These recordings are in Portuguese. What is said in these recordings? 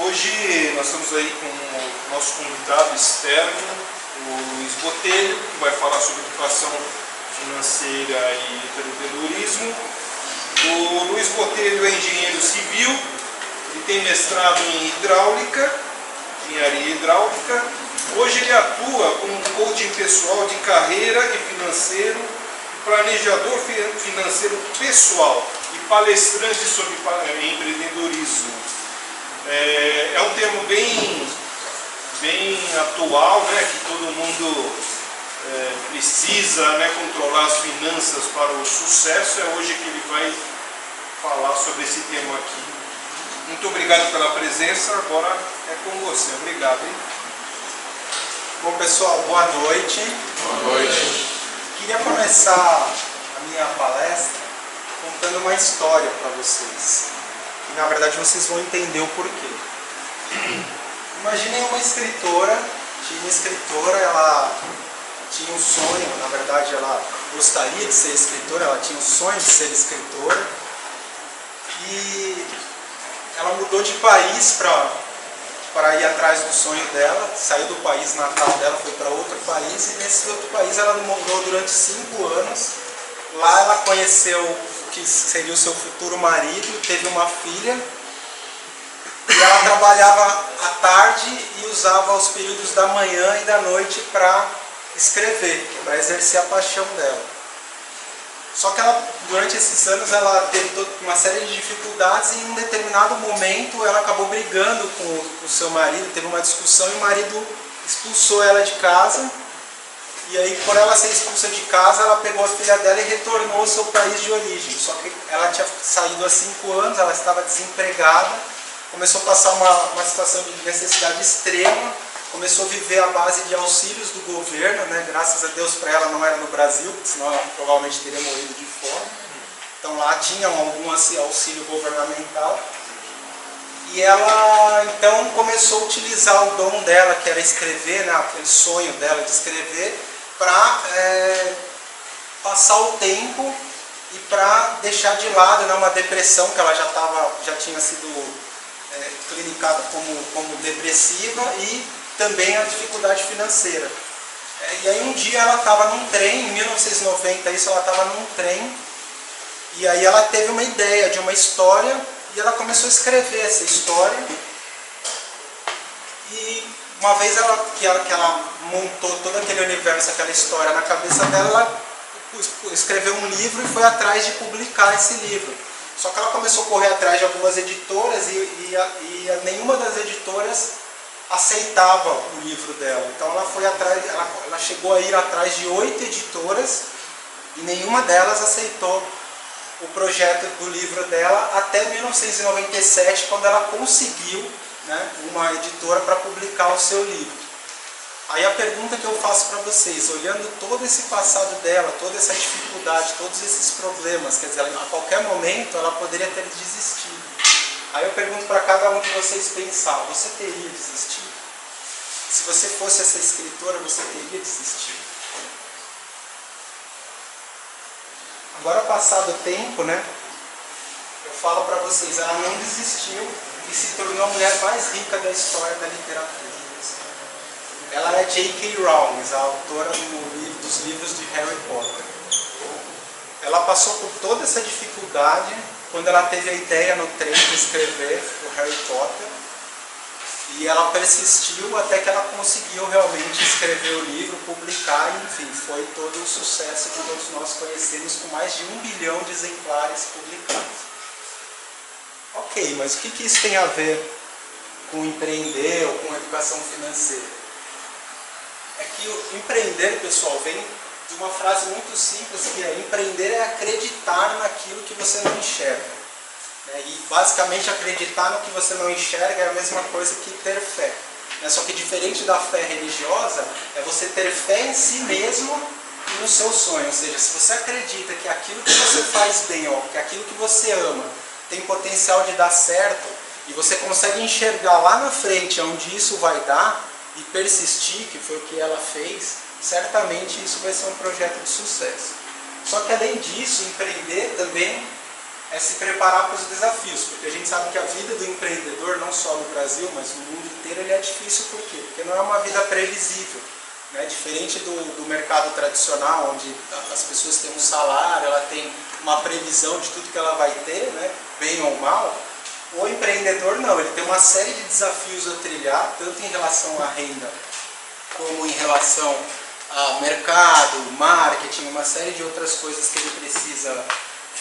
Hoje nós estamos aí com o nosso convidado externo, o Luiz Botelho, que vai falar sobre educação financeira e empreendedorismo. O Luiz Botelho é engenheiro civil, ele tem mestrado em hidráulica, engenharia hidráulica. Hoje ele atua como coaching pessoal de carreira e financeiro, planejador financeiro pessoal e palestrante sobre empreendedorismo. É um termo bem atual, né, que todo mundo precisa, né, controlar as finanças para o sucesso. É hoje que ele vai falar sobre esse tema aqui. Muito obrigado pela presença, agora é com você. Obrigado, hein? Bom, pessoal, boa noite. Boa noite. Queria começar a minha palestra contando uma história para vocês. E, na verdade, vocês vão entender o porquê. Imaginem uma escritora. Ela tinha um sonho, na verdade, ela gostaria de ser escritora, ela tinha um sonho de ser escritora. E ela mudou de país para ir atrás do sonho dela, saiu do país natal dela, foi para outro país, e nesse outro país ela morou durante 5 anos. Lá ela conheceu o que seria o seu futuro marido, teve uma filha, e ela trabalhava à tarde e usava os períodos da manhã e da noite para escrever, para exercer a paixão dela. Só que ela, durante esses anos, ela teve uma série de dificuldades e em um determinado momento ela acabou brigando com o seu marido, teve uma discussão e o marido expulsou ela de casa. E aí, por ela ser expulsa de casa, ela pegou a filha dela e retornou ao seu país de origem. Só que ela tinha saído há 5 anos, ela estava desempregada, começou a passar uma situação de necessidade extrema, começou a viver à base de auxílios do governo, né? Graças a Deus para ela não era no Brasil, senão ela provavelmente teria morrido de fome. Então lá tinha algum auxílio governamental. E ela então começou a utilizar o dom dela, que era escrever, né? Aquele sonho dela de escrever, para passar o tempo e para deixar de lado, né, uma depressão que ela já tinha sido clinicada como depressiva, e também a dificuldade financeira. E aí um dia ela estava num trem, em 1990 ela estava num trem, e aí ela teve uma ideia de uma história, e ela começou a escrever essa história. E uma vez que ela montou todo aquele universo, aquela história na cabeça dela, ela escreveu um livro e foi atrás de publicar esse livro. Só que ela começou a correr atrás de algumas editoras e nenhuma das editoras aceitava o livro dela. Então ela foi atrás, ela chegou a ir atrás de 8 editoras e nenhuma delas aceitou o projeto do livro dela até 1997, quando ela conseguiu, né, uma editora para publicar o seu livro. Aí a pergunta que eu faço para vocês, olhando todo esse passado dela, toda essa dificuldade, todos esses problemas, quer dizer, a qualquer momento ela poderia ter desistido. Aí eu pergunto para cada um de vocês pensar, você teria desistido? Se você fosse essa escritora, você teria desistido? Agora, passado o tempo, né, eu falo para vocês, ela não desistiu e se tornou a mulher mais rica da história da literatura. Ela é J.K. Rowling, a autora dos livros de Harry Potter. Ela passou por toda essa dificuldade quando ela teve a ideia no trem de escrever o Harry Potter, e ela persistiu até que ela conseguiu realmente escrever o livro, publicar, e enfim, foi todo o sucesso que todos nós conhecemos, com mais de 1 bilhão de exemplares publicados. Ok, mas o que isso tem a ver com empreender ou com educação financeira? É que o empreender, pessoal, vem de uma frase muito simples, que é: empreender é acreditar naquilo que você não enxerga. E basicamente acreditar no que você não enxerga é a mesma coisa que ter fé. Só que diferente da fé religiosa, é você ter fé em si mesmo e no seu sonho. Ou seja, se você acredita que aquilo que você faz bem, que aquilo que você ama tem potencial de dar certo, e você consegue enxergar lá na frente onde isso vai dar, e persistir, que foi o que ela fez, certamente isso vai ser um projeto de sucesso. Só que além disso, empreender também é se preparar para os desafios, porque a gente sabe que a vida do empreendedor, não só no Brasil, mas no mundo inteiro, ele é difícil. Por quê? Porque não é uma vida previsível, né? Diferente do mercado tradicional, onde as pessoas têm um salário, ela tem uma previsão de tudo que ela vai ter, né? Bem ou mal. O empreendedor não, ele tem uma série de desafios a trilhar, tanto em relação à renda, como em relação a mercado, marketing, uma série de outras coisas que ele precisa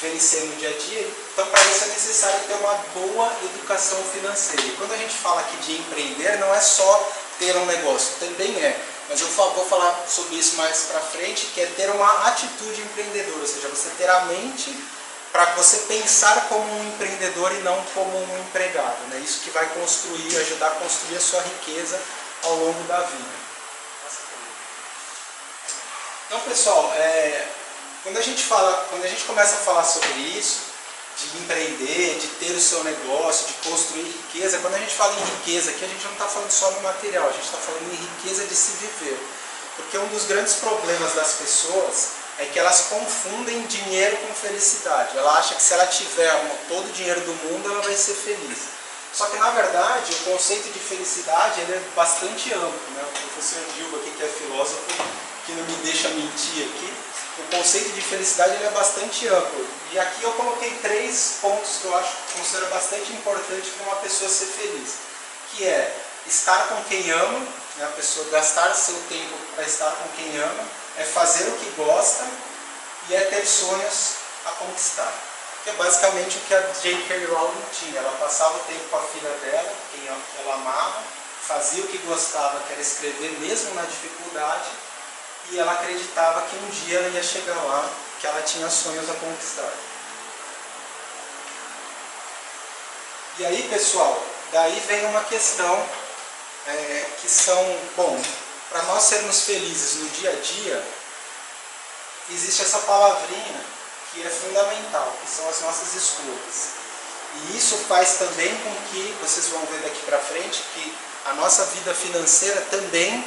vencer no dia a dia. Então, para isso é necessário ter uma boa educação financeira. E quando a gente fala aqui de empreender, não é só ter um negócio, também é. Mas eu vou falar sobre isso mais para frente, que é ter uma atitude empreendedora, ou seja, você ter a mente para você pensar como um empreendedor e não como um empregado, né? Isso que vai construir, ajudar a construir a sua riqueza ao longo da vida. Então, pessoal, quando a gente começa a falar sobre isso, de empreender, de ter o seu negócio, de construir riqueza, quando a gente fala em riqueza aqui, a gente não está falando só no material, a gente está falando em riqueza de se viver. Porque um dos grandes problemas das pessoas é que elas confundem dinheiro com felicidade. Ela acha que se ela tiver todo o dinheiro do mundo, ela vai ser feliz. Só que, na verdade, o conceito de felicidade ele é bastante amplo, né? O professor Dilma, aqui, que é filósofo, que não me deixa mentir aqui, o conceito de felicidade ele é bastante amplo. E aqui eu coloquei 3 pontos que eu considero bastante importantes para uma pessoa ser feliz. Que é estar com quem ama, né? A pessoa gastar seu tempo para estar com quem ama, é fazer o que gosta e é ter sonhos a conquistar. Que é basicamente o que a J.K. Rowling tinha. Ela passava o tempo com a filha dela, quem ela amava, fazia o que gostava, que era escrever mesmo na dificuldade, e ela acreditava que um dia ela ia chegar lá, que ela tinha sonhos a conquistar. E aí, pessoal, daí vem uma questão que são, bom, para nós sermos felizes no dia a dia, existe essa palavrinha que é fundamental, que são as nossas escolhas. E isso faz também com que, vocês vão ver daqui para frente, que a nossa vida financeira também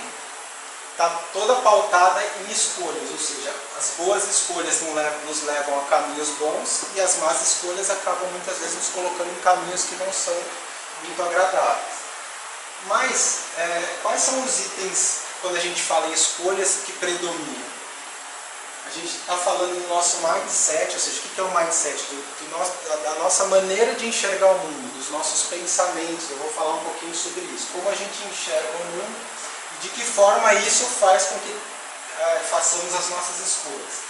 está toda pautada em escolhas, ou seja, as boas escolhas nos levam a caminhos bons e as más escolhas acabam muitas vezes nos colocando em caminhos que não são muito agradáveis. Mas, quais são os itens, quando a gente fala em escolhas, que predominam? A gente está falando do nosso mindset, ou seja, o que é o mindset? Da nossa maneira de enxergar o mundo, dos nossos pensamentos. Eu vou falar um pouquinho sobre isso. Como a gente enxerga o mundo e de que forma isso faz com que façamos as nossas escolhas.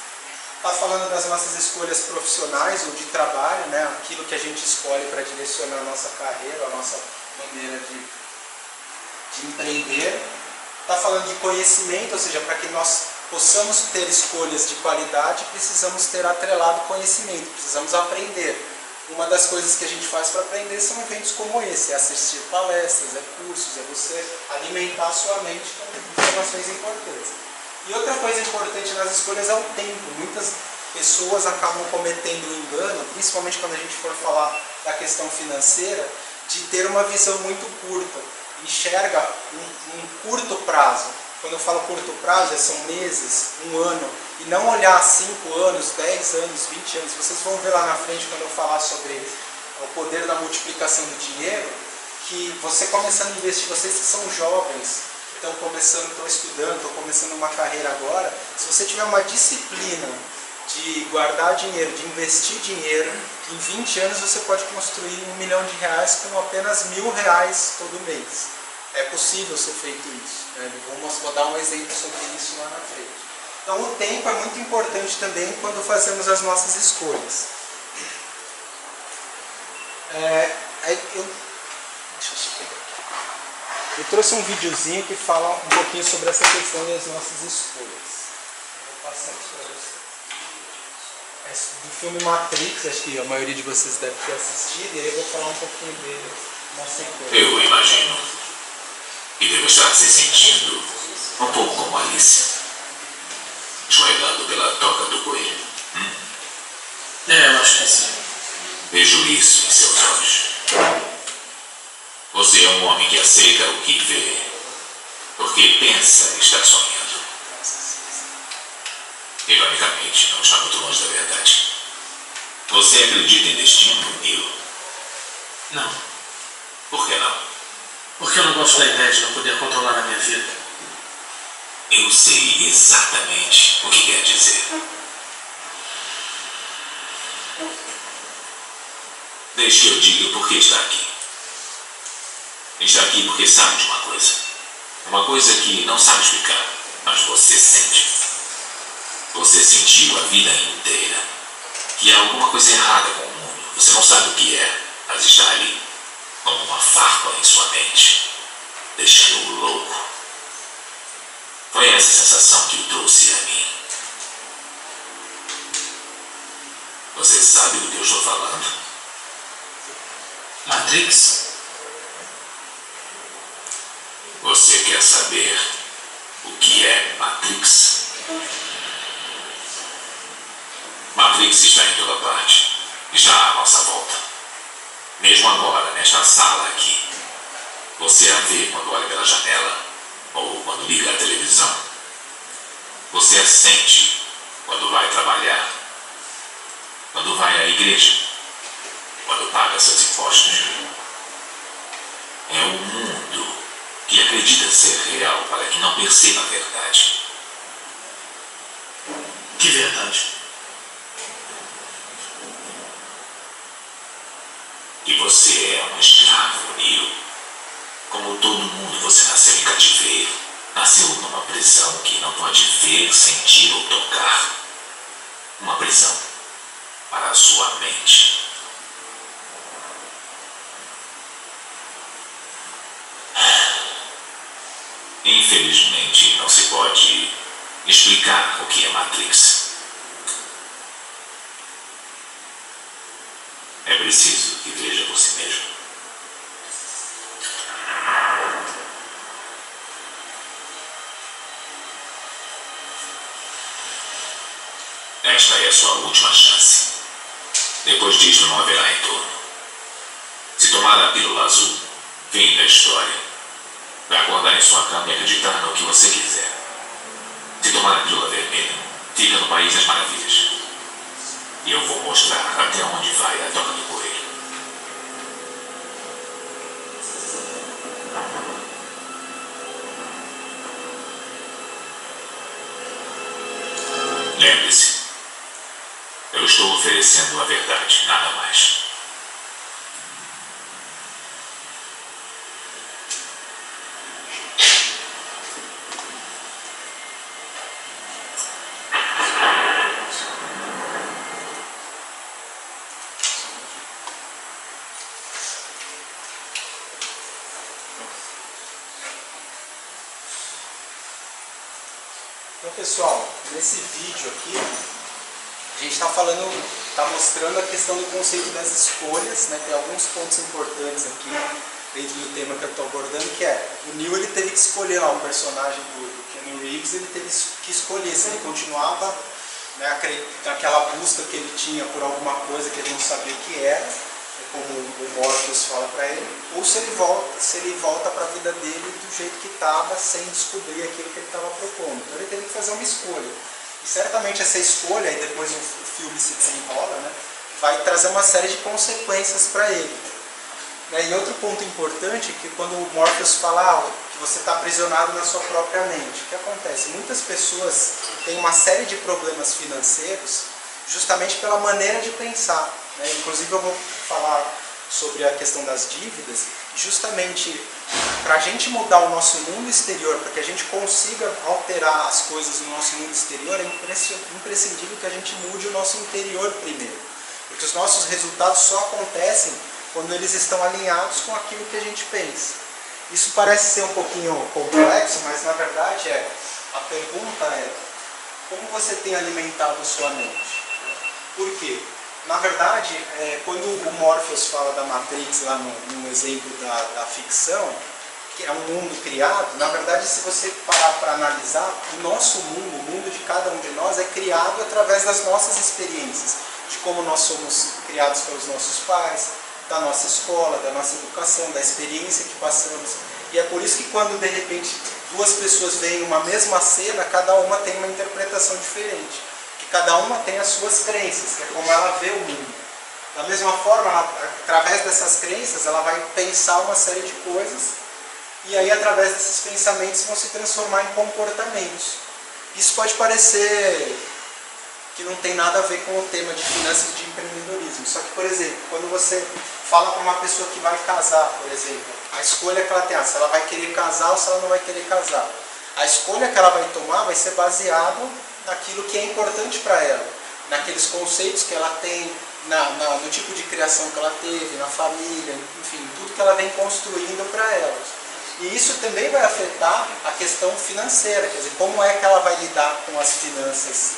Está falando das nossas escolhas profissionais ou de trabalho, né? Aquilo que a gente escolhe para direcionar a nossa carreira, a nossa maneira de empreender. Está falando de conhecimento, ou seja, para que nós possamos ter escolhas de qualidade, precisamos ter atrelado conhecimento, precisamos aprender. Uma das coisas que a gente faz para aprender são eventos como esse, é assistir palestras, é cursos, é você alimentar a sua mente com informações importantes. E outra coisa importante nas escolhas é o tempo. Muitas pessoas acabam cometendo o engano, principalmente quando a gente for falar da questão financeira, de ter uma visão muito curta. Enxerga um curto prazo. Quando eu falo curto prazo, são meses, 1 ano, e não olhar 5 anos, 10 anos, 20 anos. Vocês vão ver lá na frente, quando eu falar sobre o poder da multiplicação do dinheiro, que você começando a investir, vocês que são jovens, que estão começando, estão estudando, estão começando uma carreira agora, se você tiver uma disciplina de guardar dinheiro, de investir dinheiro, em 20 anos você pode construir R$1 milhão com apenas R$1.000 todo mês. É possível ser feito isso, né? Vou dar um exemplo sobre isso lá na frente. Então o tempo é muito importante também quando fazemos as nossas escolhas. Eu trouxe um videozinho que fala um pouquinho sobre essa questão das nossas escolhas. Eu vou passar isso para vocês. É do filme Matrix, acho que a maioria de vocês deve ter assistido, e aí eu vou falar um pouquinho dele na sequência. Eu imagino. E deve estar se sentindo um pouco como Alice, escorregando pela toca do coelho. Eu acho que sim. Vejo isso em seus olhos. Você é um homem que aceita o que vê, porque pensa estar sonhando. Ironicamente, não está muito longe da verdade. Você acredita em destino, Neo? Não. Por que não? Porque eu não gosto da ideia de não poder controlar a minha vida. Eu sei exatamente o que quer dizer. Deixe eu diga por que está aqui. Está aqui porque sabe de uma coisa. Uma coisa que não sabe explicar, mas você sente. Você sentiu a vida inteira que há alguma coisa errada com o mundo. Você não sabe o que é, mas está ali, como uma farpa em sua mente, deixando-o louco. Foi essa sensação que o trouxe a mim. Você sabe do que eu estou falando? Matrix? Você quer saber o que é Matrix? Matrix está em toda parte. Está à nossa volta. Mesmo agora, nesta sala aqui. Você a vê quando olha pela janela ou quando liga a televisão. Você a sente quando vai trabalhar, quando vai à igreja, quando paga seus impostos. É um mundo que acredita ser real para que não perceba a verdade. Que verdade? Que você é um escravo, Neo. Como todo mundo, você nasceu em cativeiro. Nasceu numa prisão que não pode ver, sentir ou tocar. Uma prisão para a sua mente. Infelizmente, não se pode explicar o que é Matrix. É preciso que veja por si mesmo. Esta é a sua última chance. Depois disso não haverá retorno. Se tomar a pílula azul, fim da história. Vai acordar em sua cama e acreditar no que você quiser. Se tomar a pílula vermelha, fica no País das Maravilhas. E eu vou mostrar até onde vai a Toca do Coelho. Lembre-se, eu estou oferecendo a verdade, nada mais. Então, pessoal, nesse vídeo aqui, a gente está mostrando a questão do conceito das escolhas, né? Tem alguns pontos importantes aqui dentro do tema que eu estou abordando, que é, o Neo ele teve que escolher lá, o personagem do Keanu Reeves, ele teve que escolher se ele continuava, né, naquela busca que ele tinha por alguma coisa que ele não sabia o que era, como o Morpheus fala para ele, ou se ele volta para a vida dele do jeito que estava, sem descobrir aquilo que ele estava propondo. Então ele teve que fazer uma escolha. E certamente essa escolha, e depois o filme se desenrola, né, vai trazer uma série de consequências para ele. E outro ponto importante é que quando o Morpheus fala que você está aprisionado na sua própria mente, o que acontece? Muitas pessoas têm uma série de problemas financeiros justamente pela maneira de pensar. Inclusive eu vou falar sobre a questão das dívidas, justamente para a gente mudar o nosso mundo exterior, para que a gente consiga alterar as coisas no nosso mundo exterior, é imprescindível que a gente mude o nosso interior primeiro. Porque os nossos resultados só acontecem quando eles estão alinhados com aquilo que a gente pensa. Isso parece ser um pouquinho complexo, mas na verdade a pergunta é: como você tem alimentado a sua mente? Por quê? Na verdade, quando o Morpheus fala da Matrix lá no exemplo da ficção, que é um mundo criado, na verdade, se você parar para analisar, o nosso mundo, o mundo de cada um de nós é criado através das nossas experiências, de como nós somos criados pelos nossos pais, da nossa escola, da nossa educação, da experiência que passamos. E é por isso que quando de repente duas pessoas veem uma mesma cena, cada uma tem uma interpretação diferente. Que cada uma tem as suas crenças, que é como ela vê o mundo. Da mesma forma, através dessas crenças, ela vai pensar uma série de coisas e aí, através desses pensamentos, vão se transformar em comportamentos. Isso pode parecer que não tem nada a ver com o tema de finanças e de empreendedorismo. Só que, por exemplo, quando você fala para uma pessoa que vai casar, por exemplo, a escolha que ela tem, se ela vai querer casar ou se ela não vai querer casar. A escolha que ela vai tomar vai ser baseada naquilo que é importante para ela, naqueles conceitos que ela tem, no tipo de criação que ela teve, na família, enfim, tudo que ela vem construindo para ela. E isso também vai afetar a questão financeira, quer dizer, como é que ela vai lidar com as finanças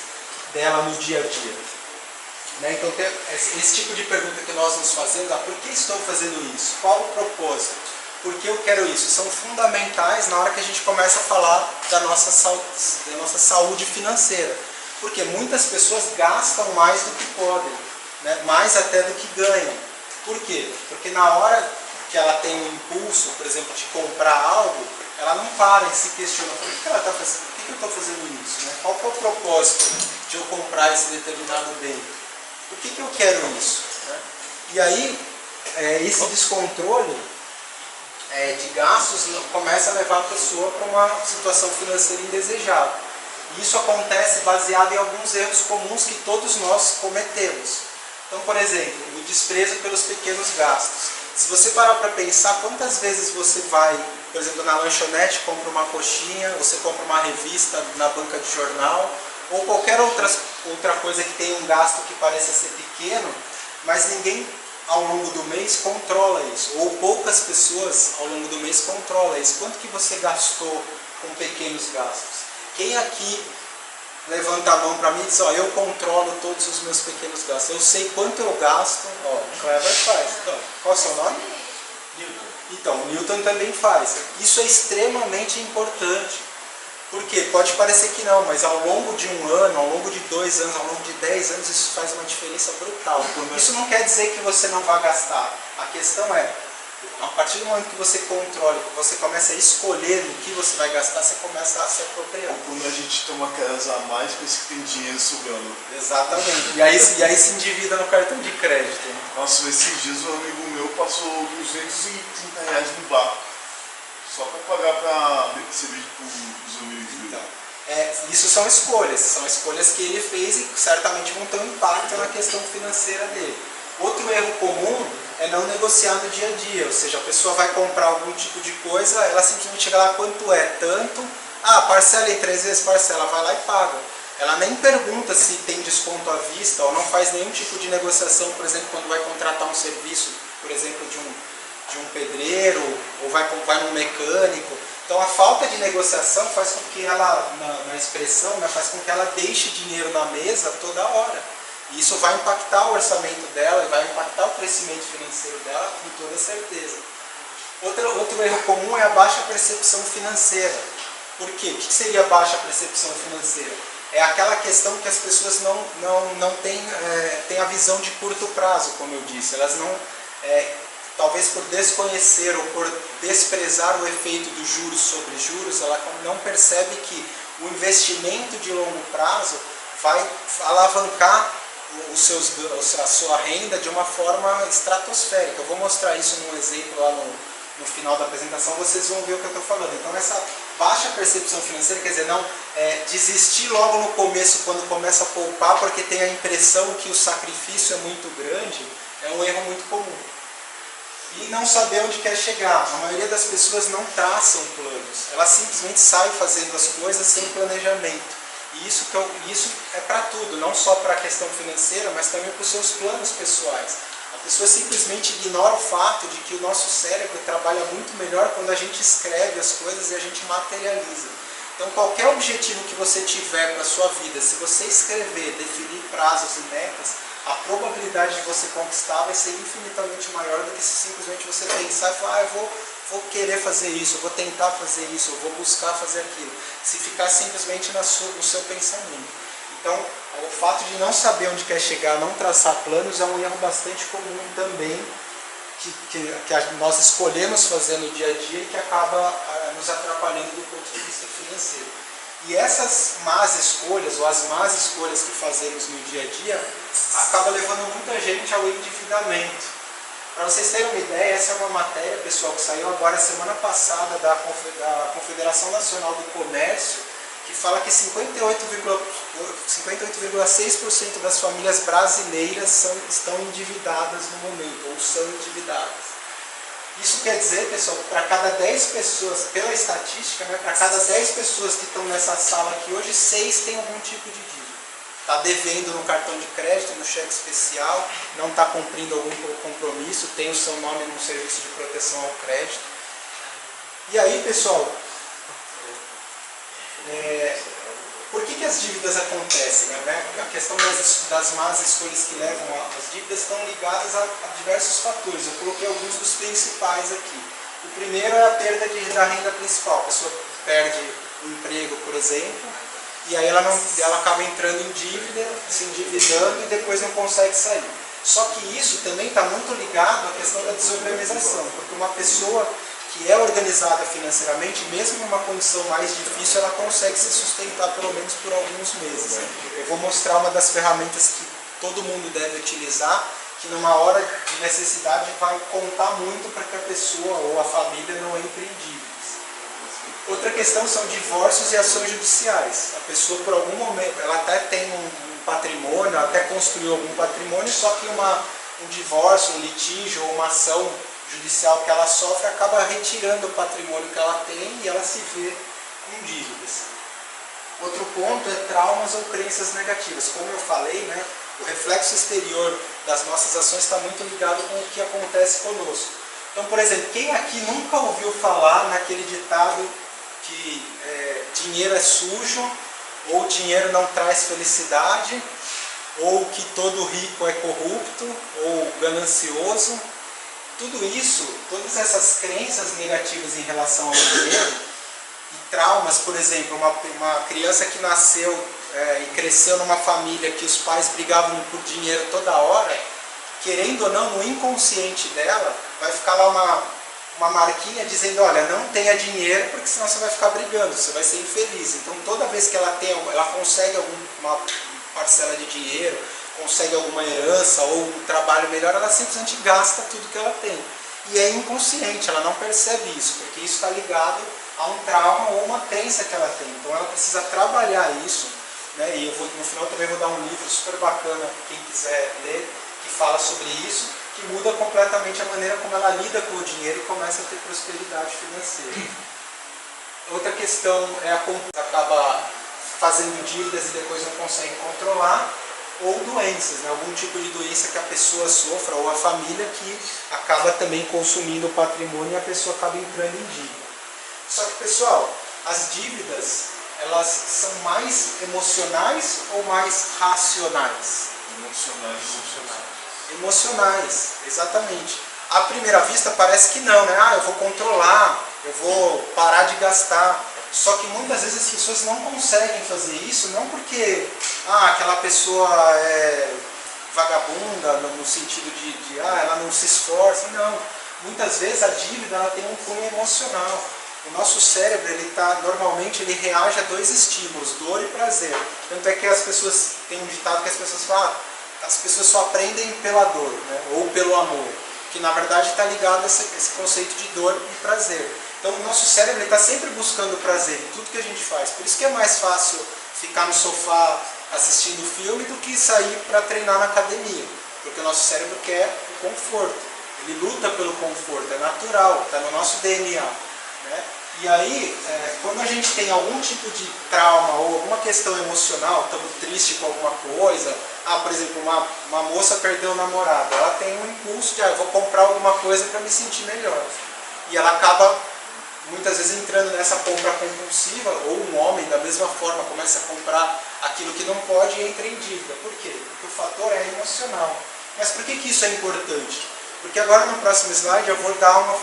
dela no dia a dia. Então, esse tipo de pergunta que nós nos fazemos, por que estou fazendo isso? Qual o propósito? Por que eu quero isso? São fundamentais na hora que a gente começa a falar da nossa saúde financeira. Porque muitas pessoas gastam mais do que podem, né? Mais até do que ganham. Por quê? Porque na hora que ela tem um impulso, por exemplo, de comprar algo, ela não para e se questiona, por que ela está fazendo? Por que eu estou fazendo isso? Né? Qual que é o propósito de eu comprar esse determinado bem? Por que eu quero isso? Né? E aí, esse descontrole de gastos começa a levar a pessoa para uma situação financeira indesejada. E isso acontece baseado em alguns erros comuns que todos nós cometemos. Então, por exemplo, o desprezo pelos pequenos gastos. Se você parar para pensar, quantas vezes você vai, por exemplo, na lanchonete, compra uma coxinha, você compra uma revista na banca de jornal, ou qualquer outra coisa que tenha um gasto que pareça ser pequeno, mas ninguém ao longo do mês controla isso, ou poucas pessoas ao longo do mês controlam isso. Quanto que você gastou com pequenos gastos? Quem aqui levanta a mão para mim e diz, eu controlo todos os meus pequenos gastos, eu sei quanto eu gasto, o Cleber faz. Então, qual é o seu nome? Newton. Então, o Newton também faz. Isso é extremamente importante. Porque pode parecer que não, mas ao longo de um ano, ao longo de 2 anos, ao longo de 10 anos, isso faz uma diferença brutal. Isso não quer dizer que você não vai gastar. A questão é, a partir do momento que você controla, que você começa a escolher no que você vai gastar, você começa a se apropriar. Quando a gente toma aquelas a mais, pensa que tem dinheiro sobrando. Exatamente. E aí se endivida no cartão de crédito. Né? Nossa, esses dias um amigo meu passou R$230 no bar. Só para pagar para receber os amigos dele. Então, isso são escolhas que ele fez e certamente vão ter um impacto na questão financeira dele. Outro erro comum é não negociar no dia a dia, ou seja, a pessoa vai comprar algum tipo de coisa, ela simplesmente chega lá, quanto é? Tanto, parcela em 3 vezes, parcela, vai lá e paga. Ela nem pergunta se tem desconto à vista ou não faz nenhum tipo de negociação, por exemplo, quando vai contratar um serviço, por exemplo, de um pedreiro, ou vai num mecânico. Então a falta de negociação faz com que ela, na expressão, faz com que ela deixe dinheiro na mesa toda hora. E isso vai impactar o orçamento dela, e vai impactar o crescimento financeiro dela com toda certeza. Outro erro comum é a baixa percepção financeira. Por quê? O que seria a baixa percepção financeira? É aquela questão que as pessoas não têm a visão de curto prazo, como eu disse. Elas não... talvez por desconhecer ou por desprezar o efeito dos juros sobre juros, ela não percebe que o investimento de longo prazo vai alavancar a sua renda de uma forma estratosférica. Eu vou mostrar isso num exemplo lá no final da apresentação, vocês vão ver o que eu estou falando. Então essa baixa percepção financeira, quer dizer, não desistir logo no começo, quando começa a poupar, porque tem a impressão que o sacrifício é muito grande, é um erro muito comum. E não saber onde quer chegar. A maioria das pessoas não traçam planos. Elas simplesmente saem fazendo as coisas sem planejamento. E isso é para tudo, não só para a questão financeira, mas também para os seus planos pessoais. A pessoa simplesmente ignora o fato de que o nosso cérebro trabalha muito melhor quando a gente escreve as coisas e a gente materializa. Então qualquer objetivo que você tiver para a sua vida, se você escrever, definir prazos e metas, a probabilidade de você conquistar vai ser infinitamente maior do que se simplesmente você pensar e falar, eu vou querer fazer isso, eu vou tentar fazer isso, eu vou buscar fazer aquilo. Se ficar simplesmente no seu pensamento. Então, o fato de não saber onde quer chegar, não traçar planos, é um erro bastante comum também, que nós escolhemos fazer no dia a dia e que acaba nos atrapalhando do ponto de vista financeiro. E essas más escolhas, ou as más escolhas que fazemos no dia a dia, acaba levando muita gente ao endividamento. Para vocês terem uma ideia, essa é uma matéria, pessoal, que saiu agora semana passada da Confederação Nacional do Comércio, que fala que 58,6% das famílias brasileiras estão endividadas no momento, ou são endividadas. Isso quer dizer, pessoal, que para cada 10 pessoas, pela estatística, né, para cada 10 pessoas que estão nessa sala aqui hoje, 6 têm algum tipo de dívida. Está devendo no cartão de crédito, no cheque especial, não está cumprindo algum compromisso, tem o seu nome no serviço de proteção ao crédito. E aí, pessoal, por que as dívidas acontecem? Né? A questão das más escolhas que levam às dívidas estão ligadas a diversos fatores. Eu coloquei alguns dos principais aqui. O primeiro é a perda da renda principal. A pessoa perde o emprego, por exemplo, e aí ela acaba entrando em dívida, se endividando e depois não consegue sair. Só que isso também está muito ligado à questão da desorganização, porque uma pessoa que é organizada financeiramente, mesmo numa condição mais difícil, ela consegue se sustentar pelo menos por alguns meses. Eu vou mostrar uma das ferramentas que todo mundo deve utilizar, que numa hora de necessidade vai contar muito para que a pessoa ou a família não entre em dívidas. Outra questão são divórcios e ações judiciais. A pessoa, por algum momento, ela até tem um patrimônio, ela até construiu algum patrimônio, só que um divórcio, um litígio ou uma ação judicial que ela sofre acaba retirando o patrimônio que ela tem e ela se vê com dívidas. Outro ponto é traumas ou crenças negativas. Como eu falei, né, o reflexo exterior das nossas ações está muito ligado com o que acontece conosco. Então, por exemplo, quem aqui nunca ouviu falar naquele ditado que dinheiro é sujo, ou dinheiro não traz felicidade, ou que todo rico é corrupto, ou ganancioso? Tudo isso, todas essas crenças negativas em relação ao dinheiro e traumas, por exemplo, uma criança que nasceu e cresceu numa família que os pais brigavam por dinheiro toda hora, querendo ou não, no inconsciente dela, vai ficar lá uma marquinha dizendo, olha, não tenha dinheiro porque senão você vai ficar brigando, você vai ser infeliz. Então toda vez que ela consegue alguma parcela de dinheiro, consegue alguma herança ou um trabalho melhor, ela simplesmente gasta tudo que ela tem. E é inconsciente, ela não percebe isso, porque isso está ligado a um trauma ou uma crença que ela tem. Então ela precisa trabalhar isso, né? E no final também vou dar um livro super bacana, quem quiser ler, que fala sobre isso, que muda completamente a maneira como ela lida com o dinheiro e começa a ter prosperidade financeira. Outra questão é acaba fazendo dívidas e depois não consegue controlar, ou doenças, né? Algum tipo de doença que a pessoa sofra, ou a família que acaba também consumindo o patrimônio e a pessoa acaba entrando em dívida. Só que, pessoal, as dívidas, elas são mais emocionais ou mais racionais? Emocionais, exatamente. À primeira vista parece que não, né? Eu vou controlar, eu vou parar de gastar. Só que muitas vezes as pessoas não conseguem fazer isso, não porque aquela pessoa é vagabunda, no sentido de ela não se esforça, não. Muitas vezes a dívida ela tem um cunho emocional. O nosso cérebro, normalmente ele reage a dois estímulos, dor e prazer. Tanto é que as pessoas, tem um ditado que as pessoas falam, as pessoas só aprendem pela dor, né, ou pelo amor, que na verdade está ligado a esse conceito de dor e prazer. Então o nosso cérebro está sempre buscando prazer em tudo que a gente faz. Por isso que é mais fácil ficar no sofá assistindo filme do que sair para treinar na academia. Porque o nosso cérebro quer o conforto. Ele luta pelo conforto, é natural, está no nosso DNA. Né? E aí, quando a gente tem algum tipo de trauma ou alguma questão emocional, estamos tristes com alguma coisa, por exemplo, uma moça perdeu o namorado, ela tem um impulso de eu vou comprar alguma coisa para me sentir melhor. E ela acaba muitas vezes entrando nessa compra compulsiva, ou um homem da mesma forma começa a comprar aquilo que não pode e entra em dívida. Por quê? Porque o fator é emocional. Mas por que isso é importante? Porque agora no próximo slide eu vou dar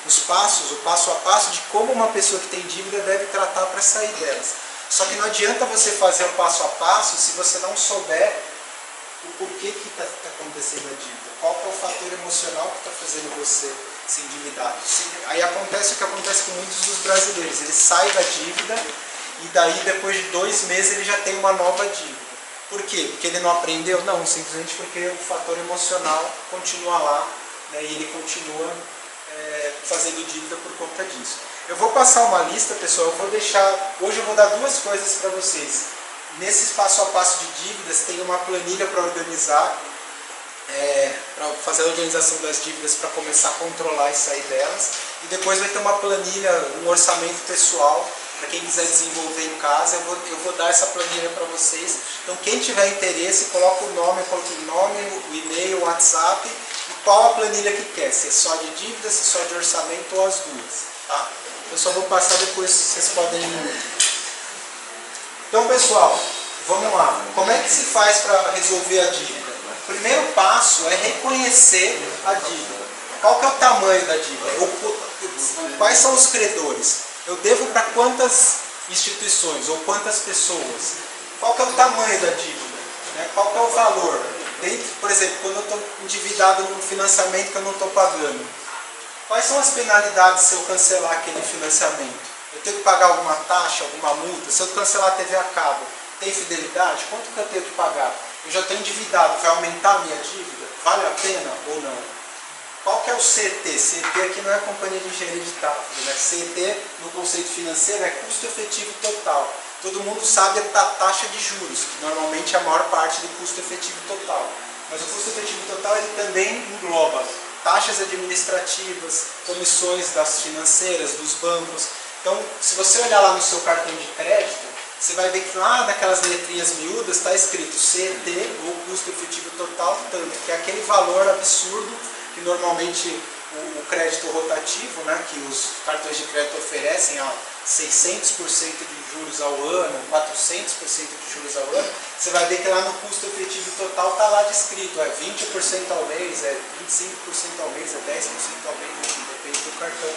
os passos, o passo a passo de como uma pessoa que tem dívida deve tratar para sair delas. Só que não adianta você fazer o passo a passo se você não souber o porquê que está acontecendo a dívida. Qual que é o fator emocional que está fazendo você se endividar. Aí acontece o que acontece com muitos dos brasileiros. Eles saem da dívida e daí depois de 2 meses ele já tem uma nova dívida. Por quê? Porque ele não aprendeu? Não, simplesmente porque o fator emocional continua lá, né, e ele continua fazendo dívida por conta disso. Eu vou passar uma lista, pessoal, hoje eu vou dar 2 coisas para vocês. Nesse passo a passo de dívidas tem uma planilha para organizar, para fazer a organização das dívidas, para começar a controlar e sair delas. E depois vai ter uma planilha, um orçamento pessoal, para quem quiser desenvolver em casa. Eu vou dar essa planilha para vocês. Então quem tiver interesse, coloca o nome, o e-mail, o WhatsApp e qual a planilha que quer, se é só de dívidas, se é só de orçamento ou as duas. Tá? Eu só vou passar depois, vocês podem... Então pessoal, vamos lá. Como é que se faz para resolver a dívida? O primeiro passo é reconhecer a dívida. Qual que é o tamanho da dívida? Quais são os credores? Eu devo para quantas instituições ou quantas pessoas? Qual que é o tamanho da dívida? Qual que é o valor? Por exemplo, quando eu estou endividado num financiamento que eu não estou pagando, quais são as penalidades se eu cancelar aquele financiamento? Eu tenho que pagar alguma taxa, alguma multa? Se eu cancelar a TV a cabo, tem fidelidade? Quanto que eu tenho que pagar? Eu já estou endividado, vai aumentar a minha dívida? Vale a pena ou não? Qual que é o CET? CET aqui não é companhia de engenharia de tráfego, né? CET no conceito financeiro é custo efetivo total. Todo mundo sabe a taxa de juros, que normalmente é a maior parte do custo efetivo total. Mas o custo efetivo total ele também engloba taxas administrativas, comissões das financeiras, dos bancos. Então, se você olhar lá no seu cartão de crédito, você vai ver que lá naquelas letrinhas miúdas está escrito CET, ou custo efetivo total, tanto, que é aquele valor absurdo que normalmente o crédito rotativo, né, que os cartões de crédito oferecem a 600% de juros ao ano, 400% de juros ao ano, você vai ver que lá no custo efetivo total está lá descrito, 20% ao mês, 25% ao mês, 10% ao mês, enfim, depende do cartão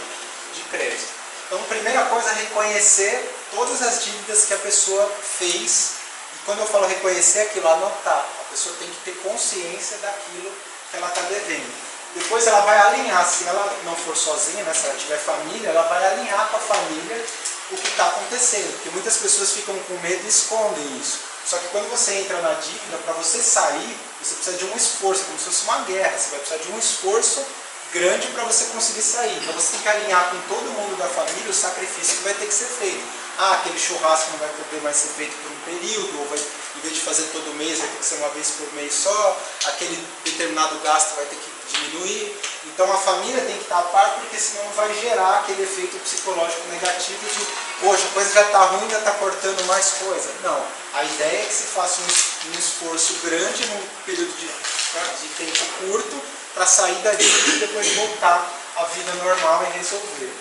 de crédito. Então, a primeira coisa é reconhecer todas as dívidas que a pessoa fez. E quando eu falo reconhecer, é aquilo, anotar. A pessoa tem que ter consciência daquilo que ela está devendo. Depois ela vai alinhar, se ela não for sozinha, né, se ela tiver família, ela vai alinhar com a família o que está acontecendo. Porque muitas pessoas ficam com medo e escondem isso. Só que quando você entra na dívida, para você sair, você precisa de um esforço, como se fosse uma guerra. Você vai precisar de um esforço grande para você conseguir sair. Então você tem que alinhar com todo mundo da família o sacrifício que vai ter que ser feito. Aquele churrasco não vai poder mais ser feito por um período, ou vai, em vez de fazer todo mês, vai ter que ser uma vez por mês só, aquele determinado gasto vai ter que diminuir. Então a família tem que estar a par, porque senão vai gerar aquele efeito psicológico negativo de, poxa, a coisa já está ruim, ainda está cortando mais coisa. Não, a ideia é que se faça um esforço grande num período de tempo curto, para sair da dívida e depois voltar à vida normal e resolver.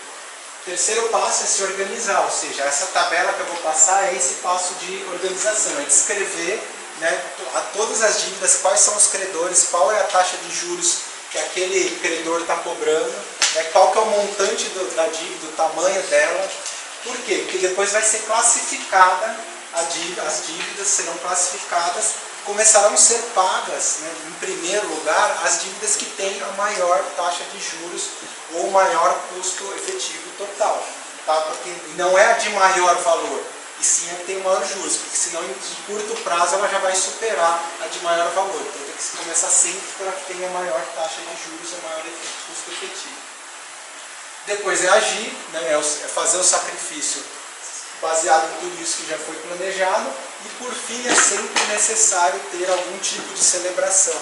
O terceiro passo é se organizar, ou seja, essa tabela que eu vou passar é esse passo de organização, é descrever, né, a todas as dívidas, quais são os credores, qual é a taxa de juros que aquele credor está cobrando, né, qual que é o montante da dívida, o tamanho dela. Por quê? Porque depois vai ser classificada a dívida, as dívidas serão classificadas, começarão a ser pagas, né, em primeiro lugar, as dívidas que têm a maior taxa de juros ou maior custo efetivo total. Tá? Porque não é a de maior valor, e sim a que tem maior juros, porque senão em curto prazo ela já vai superar a de maior valor. Então tem que começar sempre pela que tem a maior taxa de juros ou maior custo efetivo. Depois é agir, né, é fazer o sacrifício baseado em tudo isso que já foi planejado, e por fim é sempre necessário ter algum tipo de celebração.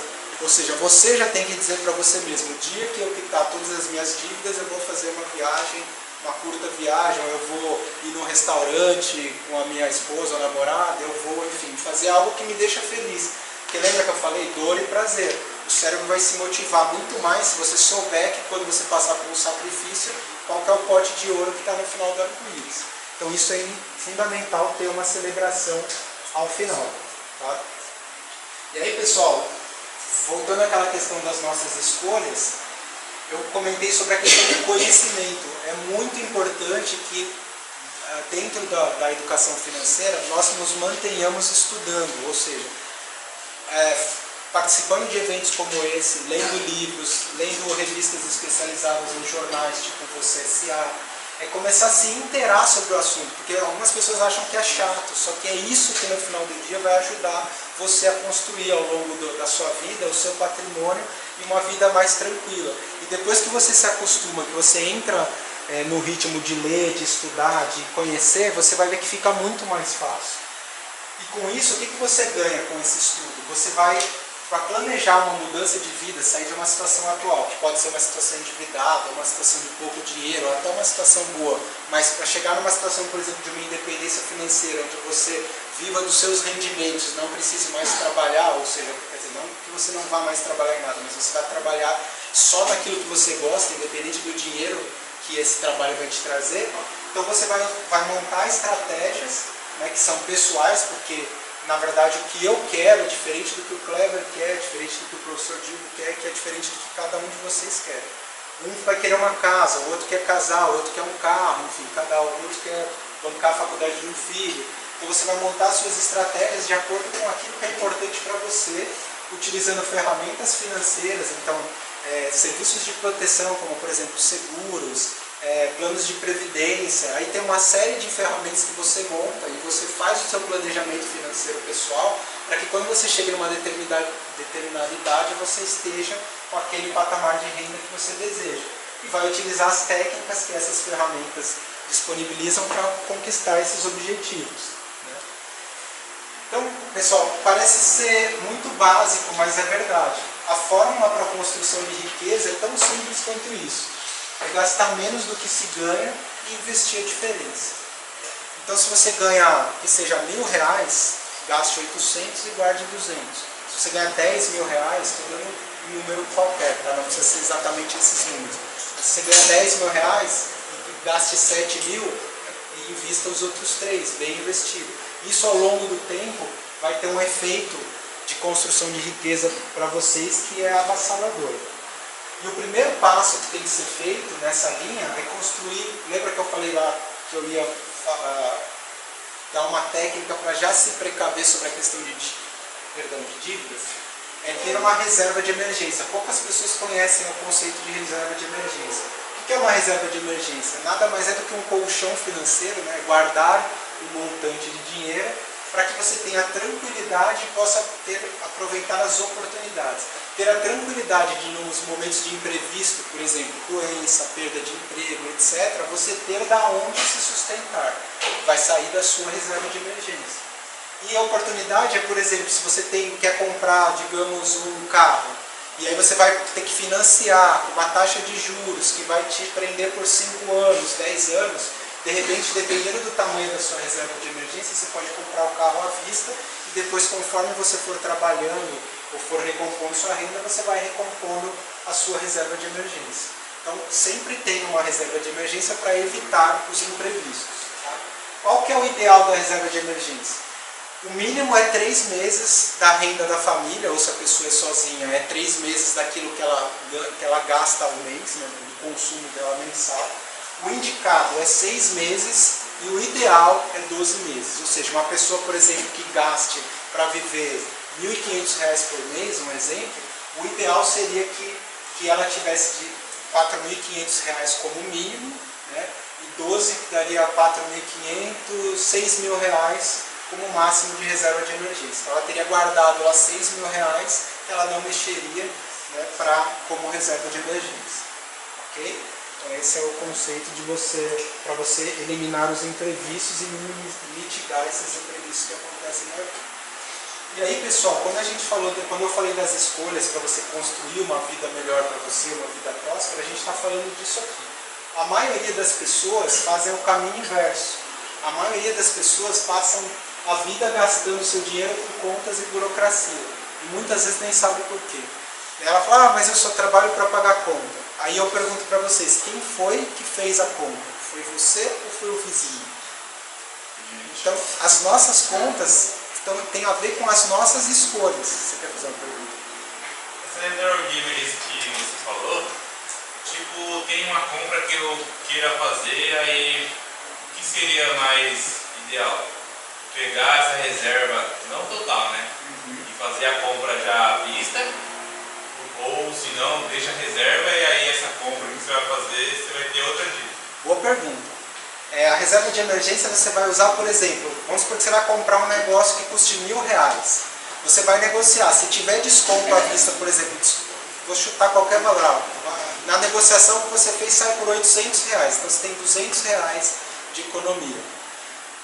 Ou seja, você já tem que dizer para você mesmo, o dia que eu quitar todas as minhas dívidas, eu vou fazer uma viagem, uma curta viagem, eu vou ir num restaurante com a minha esposa ou namorada, eu vou, enfim, fazer algo que me deixa feliz. Porque lembra que eu falei? Dor e prazer. O cérebro vai se motivar muito mais se você souber que quando você passar por um sacrifício, qual que é o pote de ouro que está no final do arco-íris. Então isso é fundamental, ter uma celebração ao final. Tá? E aí, pessoal, voltando àquela questão das nossas escolhas, eu comentei sobre a questão do conhecimento. É muito importante que dentro da educação financeira nós nos mantenhamos estudando, ou seja, participando de eventos como esse, lendo livros, lendo revistas especializadas em jornais tipo Você S.A., é começar a se inteirar sobre o assunto, porque algumas pessoas acham que é chato, só que é isso que no final do dia vai ajudar você a construir ao longo da sua vida o seu patrimônio e uma vida mais tranquila. E depois que você se acostuma, que você entra no ritmo de ler, de estudar, de conhecer, você vai ver que fica muito mais fácil. E com isso, o que você ganha com esse estudo? Você vai, para planejar uma mudança de vida, sair de uma situação atual, que pode ser uma situação endividada, uma situação de pouco dinheiro, ou até uma situação boa, mas para chegar numa situação, por exemplo, de uma independência financeira, onde você viva dos seus rendimentos, não precise mais trabalhar, ou seja, quer dizer, não que você não vá mais trabalhar em nada, mas você vai trabalhar só naquilo que você gosta, independente do dinheiro que esse trabalho vai te trazer. Então você vai montar estratégias, né, que são pessoais, porque na verdade o que eu quero é diferente do que o Clever quer, diferente do que o professor Diego quer, que é diferente do que cada um de vocês quer. Um vai querer uma casa, o outro quer casar, o outro quer um carro, enfim, outro quer bancar a faculdade de um filho. Então você vai montar suas estratégias de acordo com aquilo que é importante para você, utilizando ferramentas financeiras, então serviços de proteção, como por exemplo seguros, planos de previdência. Aí tem uma série de ferramentas que você monta e você faz o seu planejamento financeiro pessoal para que quando você chegue numa determinada idade você esteja com aquele patamar de renda que você deseja. E vai utilizar as técnicas que essas ferramentas disponibilizam para conquistar esses objetivos. Então, pessoal, parece ser muito básico, mas é verdade. A fórmula para a construção de riqueza é tão simples quanto isso. É gastar menos do que se ganha e investir a diferença. Então, se você ganhar, que seja R$1.000, gaste 800 e guarde 200. Se você ganhar R$10.000, estou dando um número qualquer, tá? Não precisa ser exatamente esses números. Se você ganhar R$10.000, gaste 7.000 e invista os outros 3, bem investido. Isso ao longo do tempo vai ter um efeito de construção de riqueza para vocês que é avassalador. E o primeiro passo que tem que ser feito nessa linha é construir, lembra que eu falei lá que eu ia dar uma técnica para já se precaver sobre a questão de dívidas? É ter uma reserva de emergência. Poucas pessoas conhecem o conceito de reserva de emergência. O que é uma reserva de emergência? Nada mais é do que um colchão financeiro, né? Guardar um montante de dinheiro para que você tenha tranquilidade e possa aproveitar as oportunidades. Ter a tranquilidade de, nos momentos de imprevisto, por exemplo, doença, perda de emprego, etc., você ter da onde se sustentar. Vai sair da sua reserva de emergência. E a oportunidade é, por exemplo, se você quer comprar, digamos, um carro, e aí você vai ter que financiar com uma taxa de juros que vai te prender por 5 anos, 10 anos, de repente, dependendo do tamanho da sua reserva de emergência, você pode comprar o carro à vista e depois, conforme você for trabalhando ou for recompondo sua renda, você vai recompondo a sua reserva de emergência. Então, sempre tenha uma reserva de emergência para evitar os imprevistos. Tá? Qual que é o ideal da reserva de emergência? O mínimo é 3 meses da renda da família, ou se a pessoa é sozinha, é 3 meses daquilo que ela gasta ao mês, né, do consumo dela mensal. O indicado é 6 meses e o ideal é 12 meses. Ou seja, uma pessoa, por exemplo, que gaste para viver R$1.500 por mês, um exemplo, o ideal seria que ela tivesse de R$4.500 como mínimo, né? E 12 daria R$4.500, R$6.000 como máximo de reserva de emergência. Então, ela teria guardado lá R$6.000 que ela não mexeria, né, como reserva de emergência. Ok? Então, esse é o conceito para você eliminar os imprevistos e mitigar esses imprevistos que acontecem na vida. E aí, pessoal, quando eu falei das escolhas para você construir uma vida melhor para você, uma vida próspera, a gente está falando disso aqui. A maioria das pessoas fazem o caminho inverso. A maioria das pessoas passam a vida gastando seu dinheiro com contas e burocracia. E muitas vezes nem sabe por quê. Ela fala, mas eu só trabalho para pagar a conta. Aí eu pergunto para vocês, quem foi que fez a conta? Foi você ou foi o vizinho? Então, as nossas contas têm a ver com as nossas escolhas. Você quer fazer uma pergunta? Essa isso que você falou, tipo, tem uma compra que eu queira fazer, aí o que seria mais ideal? Pegar essa reserva, não total, né? E fazer a compra já à vista, ou se não, deixa a reserva e aí essa compra que você vai fazer, você vai ter outra dívida. Boa pergunta. A reserva de emergência você vai usar, por exemplo, vamos supor que você vai comprar um negócio que custe R$1.000. Você vai negociar, se tiver desconto à vista, por exemplo, vou chutar qualquer valor, na negociação que você fez sai por R$800, então você tem R$200 de economia.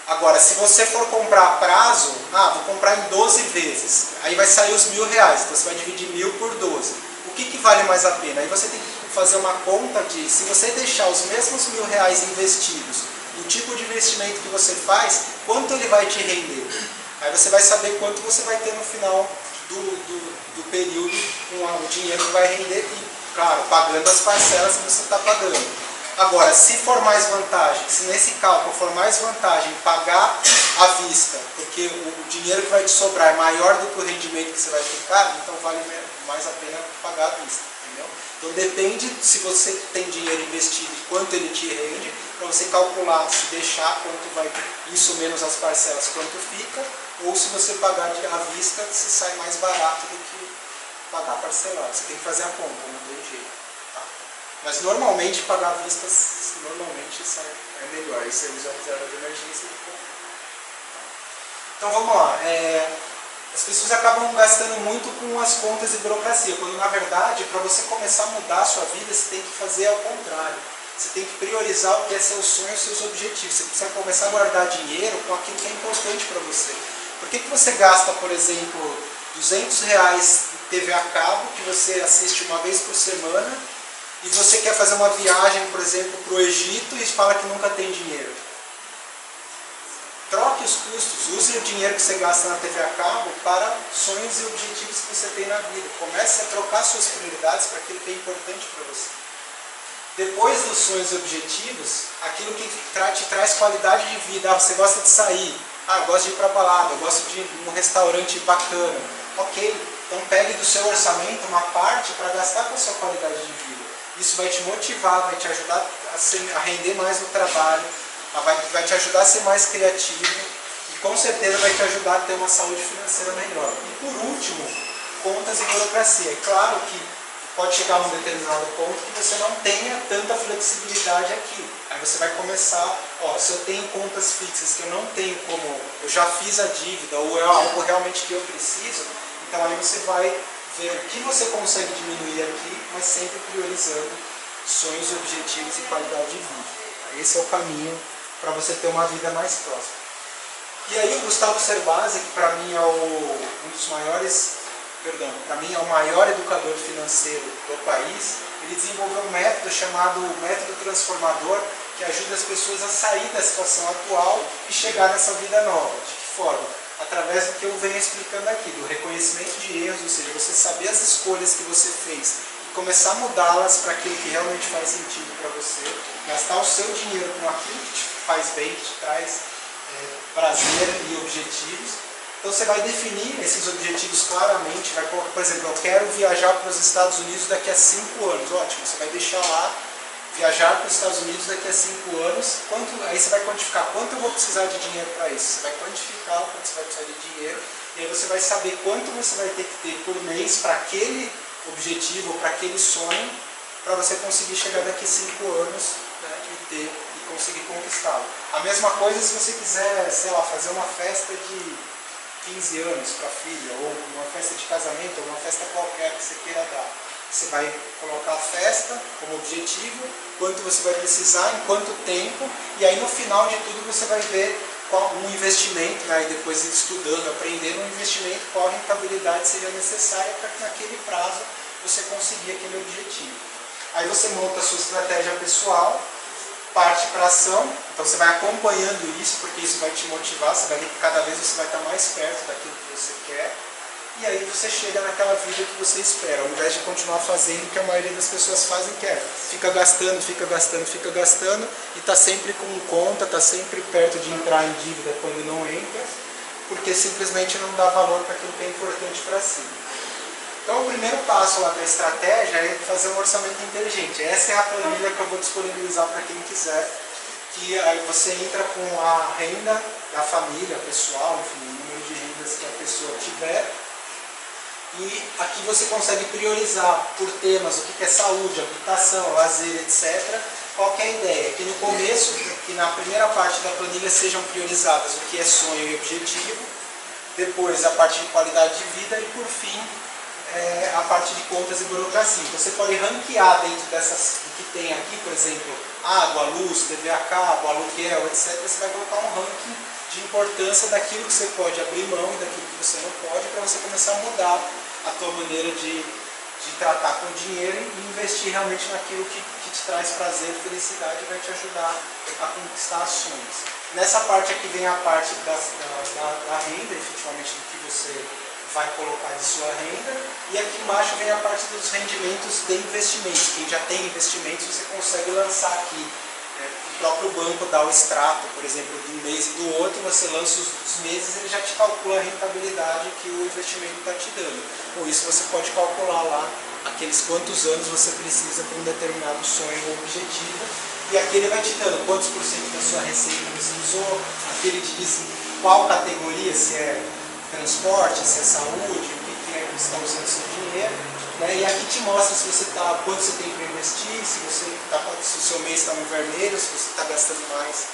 Agora, se você for comprar a prazo, vou comprar em 12 vezes, aí vai sair os R$1.000, então você vai dividir 1.000 por 12. O que vale mais a pena? Aí você tem que fazer uma conta de, se você deixar os mesmos R$1.000 investidos no tipo de investimento que você faz, quanto ele vai te render? Aí você vai saber quanto você vai ter no final do período com o dinheiro que vai render e, claro, pagando as parcelas que você está pagando. Agora, se for mais vantagem, se nesse cálculo for mais vantagem pagar à vista, porque o dinheiro que vai te sobrar é maior do que o rendimento que você vai ficar, então vale mais a pena pagar à vista, entendeu? Então depende se você tem dinheiro investido e quanto ele te rende, para você calcular, se deixar, quanto vai, isso menos as parcelas, quanto fica, ou se você pagar à vista, se sai mais barato do que pagar parcelado. Você tem que fazer a conta, não tem jeito. Mas normalmente pagar à vista é melhor, aí você usa a reserva de emergência. Então vamos lá, as pessoas acabam gastando muito com as contas e burocracia, quando na verdade para você começar a mudar a sua vida você tem que fazer ao contrário. Você tem que priorizar o que é seu sonho e seus objetivos. Você precisa começar a guardar dinheiro com aquilo que é importante para você. Por que você gasta, por exemplo, R$200 em TV a cabo, que você assiste uma vez por semana, e você quer fazer uma viagem, por exemplo, para o Egito e fala que nunca tem dinheiro? Troque os custos, use o dinheiro que você gasta na TV a cabo para sonhos e objetivos que você tem na vida. Comece a trocar suas prioridades para aquilo que é importante para você. Depois dos sonhos e objetivos, aquilo que te traz qualidade de vida. Você gosta de sair, eu gosto de ir para a balada, eu gosto de ir num restaurante bacana. Ok, então pegue do seu orçamento uma parte para gastar com a sua qualidade de vida. Isso vai te motivar, vai te ajudar a render mais no trabalho, vai te ajudar a ser mais criativo e com certeza vai te ajudar a ter uma saúde financeira melhor. E por último, contas e burocracia. É claro que pode chegar a um determinado ponto que você não tenha tanta flexibilidade aqui. Aí você vai começar, se eu tenho contas fixas que eu não tenho como, eu já fiz a dívida ou é algo realmente que eu preciso, então aí você vai ver o que você consegue diminuir aqui, mas sempre priorizando sonhos, objetivos e qualidade de vida. Esse é o caminho para você ter uma vida mais próxima. E aí o Gustavo Cerbasi, que para mim é o maior educador financeiro do país, ele desenvolveu um método chamado método transformador, que ajuda as pessoas a sair da situação atual e chegar nessa vida nova. De que forma? Através do que eu venho explicando aqui, do reconhecimento de erros, ou seja, você saber as escolhas que você fez e começar a mudá-las para aquilo que realmente faz sentido para você, gastar o seu dinheiro com aquilo que te faz bem, que te traz prazer e objetivos. Então você vai definir esses objetivos claramente, vai colocar, por exemplo, eu quero viajar para os Estados Unidos daqui a 5 anos, ótimo, você vai deixar lá, viajar para os Estados Unidos daqui a 5 anos, aí você vai quantificar quanto eu vou precisar de dinheiro para isso, você vai quantificar o quanto você vai precisar de dinheiro, e aí você vai saber quanto você vai ter que ter por mês para aquele objetivo, para aquele sonho, para você conseguir chegar daqui a 5 anos, né, e conseguir conquistá-lo. A mesma coisa se você quiser, sei lá, fazer uma festa de 15 anos para a filha, ou uma festa de casamento, ou uma festa qualquer que você queira dar. Você vai colocar a festa como objetivo, quanto você vai precisar, em quanto tempo, e aí no final de tudo você vai ver qual um investimento, né, e depois estudando, aprendendo um investimento, qual rentabilidade seria necessária para que naquele prazo você conseguir aquele objetivo. Aí você monta a sua estratégia pessoal, parte para a ação, então você vai acompanhando isso, porque isso vai te motivar, você vai ver que cada vez você vai estar mais perto daquilo que você quer, e aí você chega naquela vida que você espera, ao invés de continuar fazendo o que a maioria das pessoas fazem, que é fica gastando, e está sempre com conta, está sempre perto de entrar em dívida quando não entra, porque simplesmente não dá valor para aquilo que é importante para si. Então o primeiro passo lá da estratégia é fazer um orçamento inteligente. Essa é a planilha que eu vou disponibilizar para quem quiser, que aí você entra com a renda da família, pessoal, enfim, o número de rendas que a pessoa tiver, E aqui você consegue priorizar por temas, o que é saúde, habitação, lazer, etc. Qual que é a ideia? Que no começo e na primeira parte da planilha sejam priorizadas o que é sonho e objetivo, depois a parte de qualidade de vida e por fim a parte de contas e burocracia. Você pode ranquear dentro do que tem aqui, por exemplo, água, luz, TV a cabo, aluguel, etc. Você vai colocar um ranking de importância daquilo que você pode abrir mão e daquilo que você não pode, para você começar a mudar a tua maneira de tratar com o dinheiro e investir realmente naquilo que te traz prazer, felicidade e vai te ajudar a conquistar ações. Nessa parte aqui vem a parte da renda, efetivamente, do que você vai colocar de sua renda, e aqui embaixo vem a parte dos rendimentos de investimentos. Quem já tem investimentos, você consegue lançar aqui. O próprio banco dá o extrato, por exemplo, de um mês e do outro, você lança os meses, ele já te calcula a rentabilidade que o investimento está te dando. Com isso você pode calcular lá aqueles quantos anos você precisa para um determinado sonho ou objetivo, e aqui ele vai te dando quantos por cento da sua receita você usou, aqui ele te diz qual categoria, se é transporte, se é saúde, o que é que você está usando seu dinheiro, né? E aqui te mostra se você quanto você tem para investir, se o seu mês está no vermelho, se você está gastando mais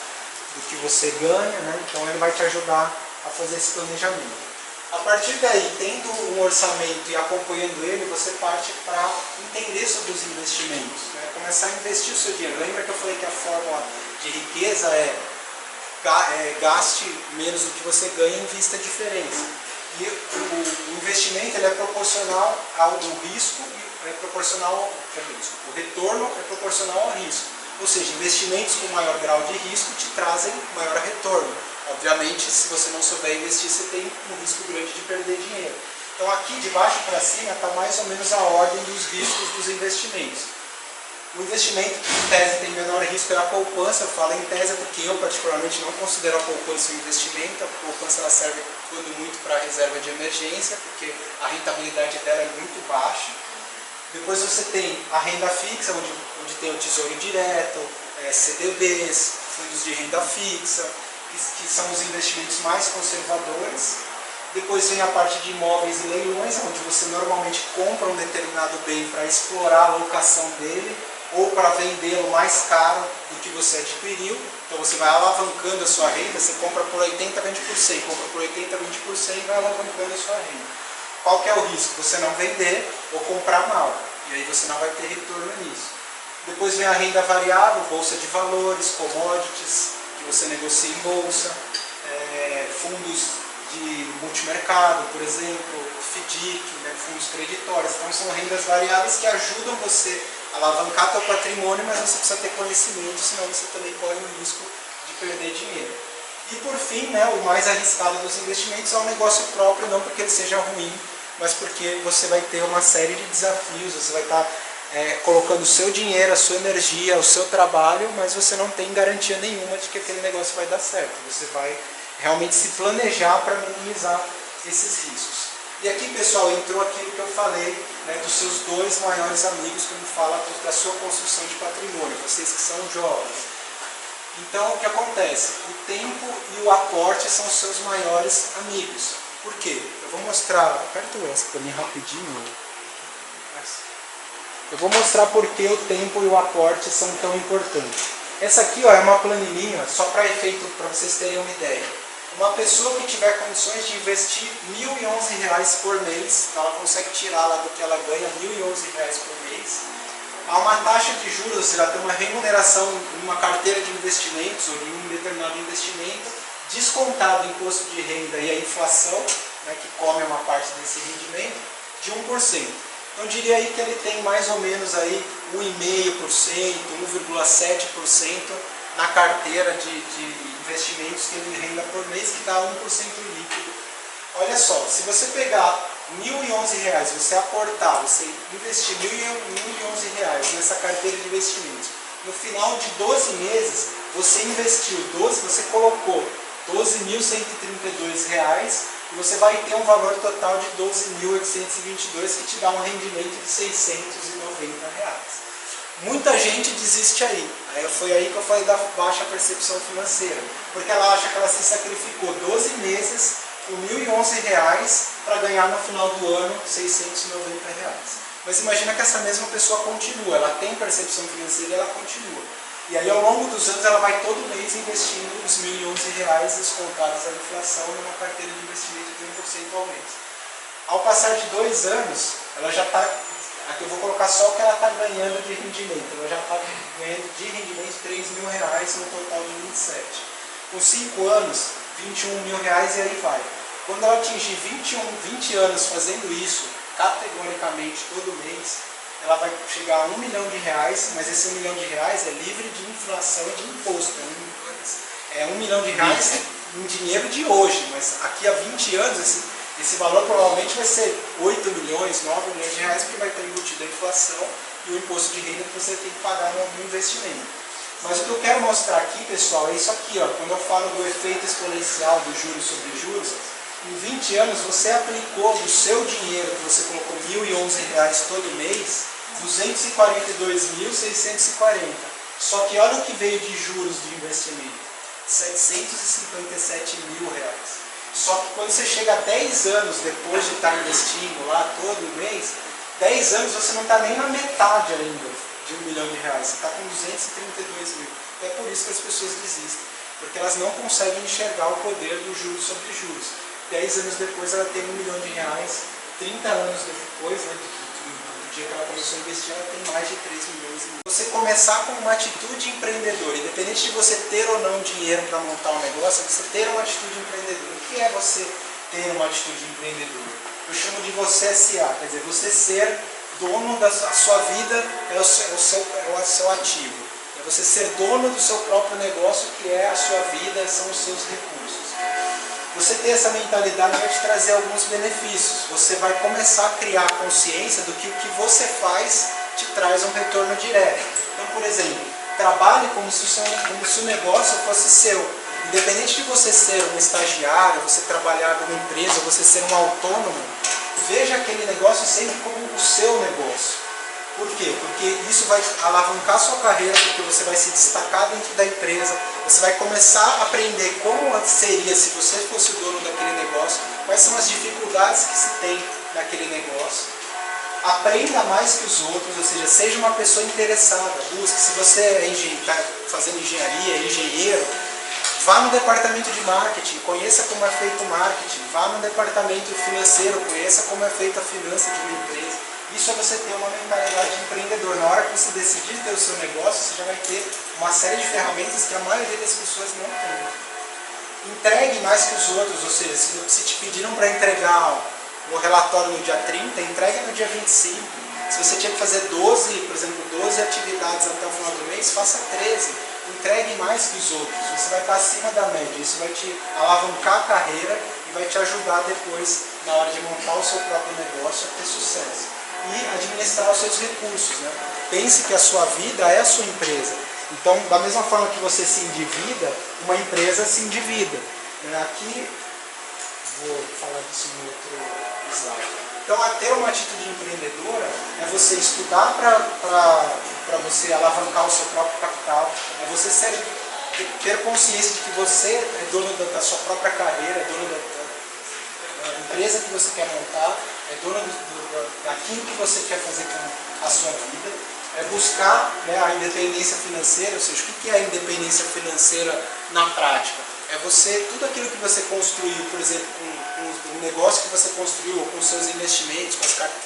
do que você ganha, né? Então ele vai te ajudar a fazer esse planejamento. A partir daí, tendo um orçamento e acompanhando ele, você parte para entender sobre os investimentos, né? Começar a investir o seu dinheiro. Lembra que eu falei que a fórmula de riqueza é gaste menos do que você ganha e invista a diferença. E o investimento ele é proporcional ao risco, o retorno é proporcional ao risco. Ou seja, investimentos com maior grau de risco te trazem maior retorno. Obviamente, se você não souber investir, você tem um risco grande de perder dinheiro. Então aqui de baixo para cima está mais ou menos a ordem dos riscos dos investimentos. O investimento que em tese tem menor risco é a poupança. Eu falo em tese porque eu particularmente não considero a poupança um investimento. A poupança ela serve quando muito para reserva de emergência, porque a rentabilidade dela é muito baixa. Depois você tem a renda fixa, onde tem o tesouro direto, CDBs, fundos de renda fixa, que são os investimentos mais conservadores. Depois vem a parte de imóveis e leilões, onde você normalmente compra um determinado bem para explorar a locação dele ou para vendê-lo mais caro do que você adquiriu. Então você vai alavancando a sua renda, você compra por 80, vende por 100, compra por 80, vende por 100 e vai alavancando a sua renda. Qual que é o risco? Você não vender ou comprar mal, e aí você não vai ter retorno nisso. Depois vem a renda variável, bolsa de valores, commodities, que você negocia em bolsa, fundos de multimercado, por exemplo, FDIC, né, fundos creditórios. Então são rendas variáveis que ajudam você a alavancar seu patrimônio, mas você precisa ter conhecimento, senão você também corre o risco de perder dinheiro. E por fim, né, o mais arriscado dos investimentos é um negócio próprio, não porque ele seja ruim, mas porque você vai ter uma série de desafios, você vai estar colocando o seu dinheiro, a sua energia, o seu trabalho, mas você não tem garantia nenhuma de que aquele negócio vai dar certo. Você vai realmente se planejar para minimizar esses riscos. E aqui, pessoal, entrou aquilo que eu falei, né, dos seus dois maiores amigos quando fala da sua construção de patrimônio, vocês que são jovens. Então, o que acontece? O tempo e o aporte são os seus maiores amigos. Por quê? Eu vou mostrar, aperta essa para mim rapidinho. Eu vou mostrar por que o tempo e o aporte são tão importantes. Essa aqui, ó, é uma planilhinha, só para efeito, para vocês terem uma ideia. Uma pessoa que tiver condições de investir R$1.011 por mês, ela consegue tirar lá do que ela ganha R$1.011 por mês. Há uma taxa de juros, ou seja, tem uma remuneração em uma carteira de investimentos ou em um determinado investimento, descontado o imposto de renda e a inflação, né, que come uma parte desse rendimento, de 1%. Então eu diria aí que ele tem mais ou menos aí 1,5%, 1,7% na carteira de investimentos que ele renda por mês, que dá 1% líquido. Olha só, se você pegar R$1.011, você aportar, você investir R$1.011 nessa carteira de investimentos, no final de 12 meses, você investiu, você colocou R$12.132 e você vai ter um valor total de R$12.822, que te dá um rendimento de R$690. Muita gente desiste aí. Foi aí que eu falei da baixa percepção financeira, porque ela acha que ela se sacrificou 12 meses com R$1.011 para ganhar no final do ano R$690. Mas imagina que essa mesma pessoa continua, ela tem percepção financeira e ela continua. E aí ao longo dos anos ela vai todo mês investindo os R$1.011 descontados da inflação numa carteira de investimento de 1% ao mês. Ao passar de 2 anos, ela já está, aqui eu vou colocar só o que ela está ganhando de rendimento, ela já está ganhando de rendimento R$3.000 no total de 27. Com 5 anos, R$21.000 e aí vai. Quando ela atingir 20 anos fazendo isso, categoricamente todo mês, ela vai chegar a R$1 milhão, mas esse R$1 milhão é livre de inflação e de imposto. É R$1 milhão em dinheiro de hoje, mas aqui a 20 anos esse valor provavelmente vai ser 8 milhões, 9 milhões de reais, porque vai ter embutido a inflação e o imposto de renda que você tem que pagar no investimento. Mas o que eu quero mostrar aqui, pessoal, é isso aqui, ó, quando eu falo do efeito exponencial dos juros sobre juros. Em 20 anos você aplicou do seu dinheiro, que você colocou R$1.011 todo mês, R$242.640. Só que olha o que veio de juros de investimento, R$757.000. Só que quando você chega a 10 anos depois de estar investindo lá todo mês, 10 anos você não está nem na metade ainda de R$1 milhão, você está com 232 mil. É por isso que as pessoas desistem, porque elas não conseguem enxergar o poder do juros sobre juros. 10 anos depois ela tem R$1 milhão, 30 anos depois, né, do dia que ela começou a investir, ela tem mais de 3 milhões. Você começar com uma atitude empreendedora, independente de você ter ou não dinheiro para montar um negócio, você ter uma atitude empreendedora. O que é você ter uma atitude empreendedora? Eu chamo de você SA, quer dizer, você ser dono da sua vida é o seu ativo. É você ser dono do seu próprio negócio, que é a sua vida, são os seus recursos. Você ter essa mentalidade vai te trazer alguns benefícios. Você vai começar a criar consciência do que o que você faz te traz um retorno direto. Então, por exemplo, trabalhe como se o negócio fosse seu. Independente de você ser um estagiário, você trabalhar numa empresa, você ser um autônomo, veja aquele negócio sempre como o seu negócio. Por quê? Porque isso vai alavancar a sua carreira, porque você vai se destacar dentro da empresa, você vai começar a aprender como seria se você fosse o dono daquele negócio, quais são as dificuldades que se tem naquele negócio. Aprenda mais que os outros, ou seja, seja uma pessoa interessada, busque. Se você está fazendo engenharia, é engenheiro, vá no departamento de marketing, conheça como é feito o marketing, vá no departamento financeiro, conheça como é feita a finança de uma empresa. Isso é você ter uma mentalidade de empreendedor. Na hora que você decidir ter o seu negócio, você já vai ter uma série de ferramentas que a maioria das pessoas não tem. Entregue mais que os outros, ou seja, se te pediram para entregar o relatório no dia 30, entregue no dia 25. Se você tinha que fazer 12, por exemplo, 12 atividades até o final do mês, faça 13. Entregue mais que os outros. Você vai estar acima da média. Isso vai te alavancar a carreira e vai te ajudar depois, na hora de montar o seu próprio negócio, a ter sucesso. E administrar os seus recursos, né? Pense que a sua vida é a sua empresa. Então, da mesma forma que você se endivida, uma empresa se endivida. Aqui, vou falar disso no outro slide. Então, ter uma atitude empreendedora é você estudar para você alavancar o seu próprio capital, é você ter consciência de que você é dono da sua própria carreira, é dono da empresa que você quer montar, é dono daquilo que você quer fazer com a sua vida, é buscar, né, a independência financeira. Ou seja, o que é a independência financeira na prática? É você, tudo aquilo que você construiu, por exemplo, com o negócio que você construiu, ou com seus investimentos,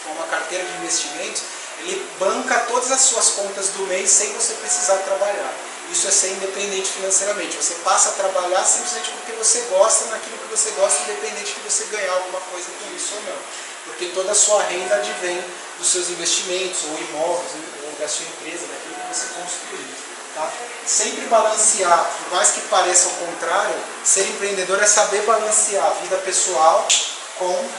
com uma carteira de investimentos, ele banca todas as suas contas do mês sem você precisar trabalhar. Isso é ser independente financeiramente. Você passa a trabalhar simplesmente porque você gosta naquilo que você gosta, independente de você ganhar alguma coisa com isso ou não. Porque toda a sua renda advém dos seus investimentos, ou imóveis, ou da sua empresa, daquilo que você construiu. Tá? Sempre balancear, por mais que pareça o contrário, ser empreendedor é saber balancear a vida pessoal com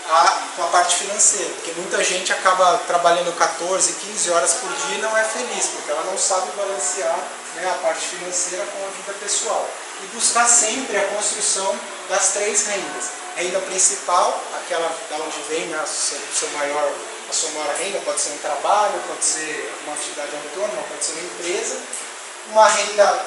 a parte financeira, porque muita gente acaba trabalhando 14, 15 horas por dia e não é feliz, porque ela não sabe balancear, né, a parte financeira com a vida pessoal. E buscar sempre a construção das 3 rendas. Renda principal, aquela da onde vem a sua maior renda, pode ser um trabalho, pode ser uma atividade autônoma, pode ser uma empresa. Uma renda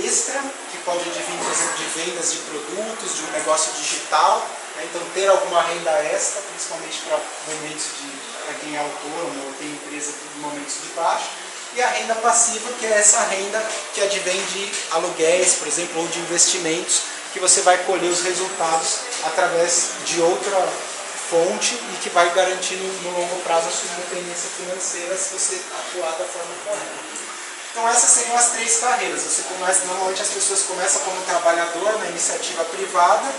extra, que pode advir, por exemplo, de vendas de produtos, de um negócio digital, né? Então ter alguma renda extra, principalmente para momentos para quem é autônomo ou tem empresa em momentos de baixa. E a renda passiva, que é essa renda que advém de aluguéis, por exemplo, ou de investimentos, que você vai colher os resultados através de outra fonte e que vai garantir no longo prazo a sua independência financeira se você atuar da forma correta. Então essas seriam as 3 carreiras. Normalmente as pessoas começam como trabalhador na iniciativa privada,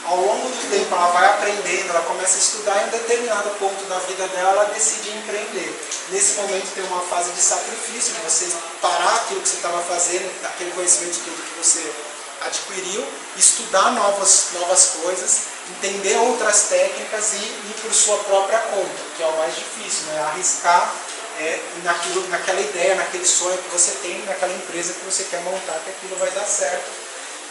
ao longo do tempo ela vai aprendendo, ela começa a estudar e em um determinado ponto da vida dela ela decide empreender. Nesse momento tem uma fase de sacrifício, de você parar aquilo que você estava fazendo, aquele conhecimento todo que você adquiriu, estudar novas coisas, entender outras técnicas e ir por sua própria conta, que é o mais difícil, né? Arriscar naquela ideia, naquele sonho que você tem, naquela empresa que você quer montar, que aquilo vai dar certo,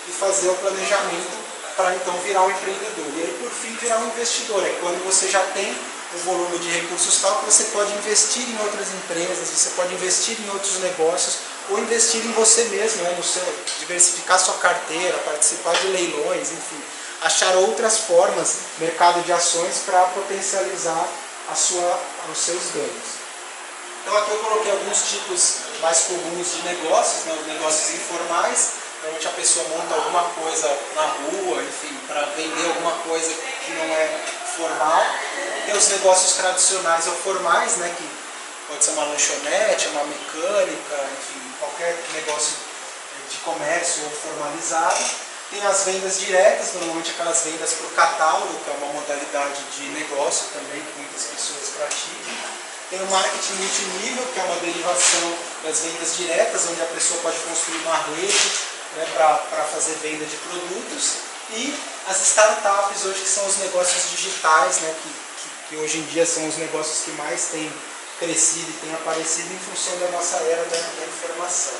e fazer o planejamento para então virar um empreendedor. E aí, por fim, virar um investidor. É quando você já tem um volume de recursos tal que você pode investir em outras empresas, você pode investir em outros negócios, ou investir em você mesmo, né, diversificar sua carteira, participar de leilões, enfim, achar outras formas, mercado de ações, para potencializar os seus ganhos. Então aqui eu coloquei alguns tipos mais comuns de negócios, né, os negócios informais. Normalmente a pessoa monta alguma coisa na rua, enfim, para vender alguma coisa que não é formal. Tem os negócios tradicionais ou formais, né, que pode ser uma lanchonete, uma mecânica, enfim, qualquer negócio de comércio ou formalizado. Tem as vendas diretas, normalmente aquelas vendas por catálogo, que é uma modalidade de negócio também que muitas pessoas praticam. Tem o marketing multinível, que é uma derivação das vendas diretas, onde a pessoa pode construir uma rede, né, para fazer venda de produtos. E as startups hoje, que são os negócios digitais, né, que hoje em dia são os negócios que mais têm crescido e têm aparecido em função da nossa era da informação.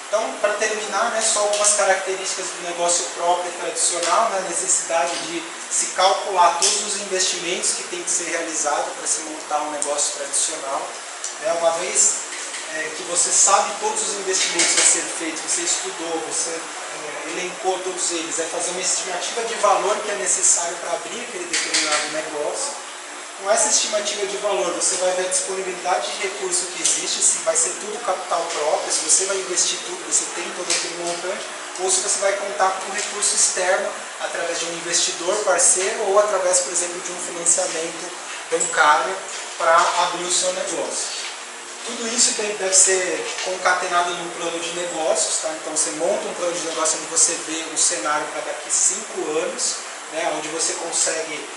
Então, para terminar, né, só algumas características do negócio próprio e tradicional, né, a necessidade de se calcular todos os investimentos que tem que ser realizado para se montar um negócio tradicional. Né, uma vez que você sabe todos os investimentos a ser feitos, você estudou, você elencou todos eles, é fazer uma estimativa de valor que é necessário para abrir aquele determinado negócio. Com essa estimativa de valor, você vai ver a disponibilidade de recurso que existe, se vai ser tudo capital próprio, se você vai investir tudo, você tem todo aquele montante, ou se você vai contar com um recurso externo, através de um investidor parceiro, ou através, por exemplo, de um financiamento bancário para abrir o seu negócio. Tudo isso deve ser concatenado num plano de negócios, tá? Então você monta um plano de negócio onde você vê um cenário para daqui 5 anos, né? Onde você consegue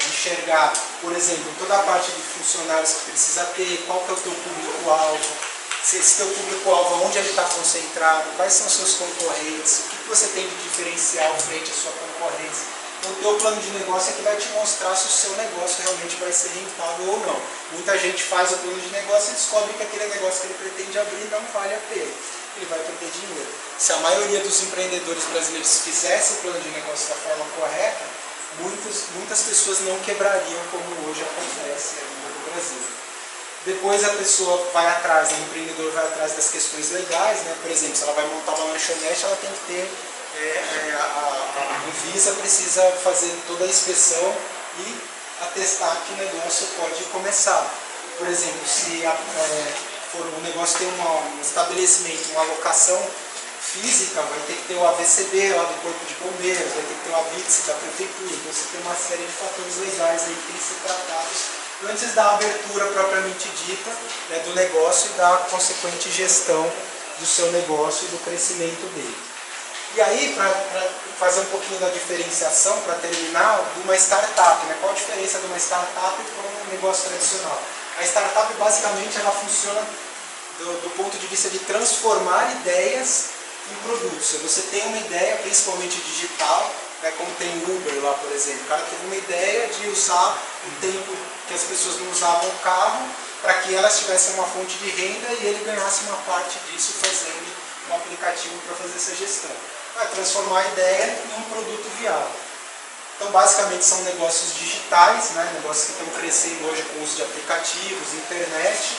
enxergar, por exemplo, toda a parte de funcionários que precisa ter, qual que é o teu público-alvo, se esse teu público-alvo, onde ele está concentrado, quais são os seus concorrentes, o que você tem de diferencial frente à sua concorrência. Então, o teu plano de negócio é que vai te mostrar se o seu negócio realmente vai ser rentável ou não. Muita gente faz o plano de negócio e descobre que aquele negócio que ele pretende abrir não vale a pena. Ele vai perder dinheiro. Se a maioria dos empreendedores brasileiros fizesse o plano de negócio da forma correta, muitas pessoas não quebrariam como hoje acontece no Brasil. Depois a pessoa vai atrás, o empreendedor vai atrás das questões legais, né? Por exemplo, se ela vai montar uma lanchonete, ela tem que ter, a Anvisa precisa fazer toda a inspeção e atestar que o negócio pode começar. Por exemplo, se for um negócio tem um estabelecimento, uma locação física, vai ter que ter o AVCB lá do Corpo de Bombeiros, vai ter que ter o ABITSE da Prefeitura, então você tem uma série de fatores legais aí que tem que ser tratados antes da abertura propriamente dita, né, do negócio e da consequente gestão do seu negócio e do crescimento dele. E aí, para fazer um pouquinho da diferenciação, para terminar, de uma startup, né? Qual a diferença de uma startup para um negócio tradicional? A startup, basicamente, ela funciona do ponto de vista de transformar ideias em produtos. Você tem uma ideia, principalmente digital, né, como tem Uber lá, por exemplo. O cara teve uma ideia de usar o tempo que as pessoas não usavam o carro para que elas tivessem uma fonte de renda e ele ganhasse uma parte disso fazendo um aplicativo para fazer essa gestão. Vai transformar a ideia em um produto viável. Então, basicamente, são negócios digitais, né, negócios que estão crescendo hoje com o uso de aplicativos, internet,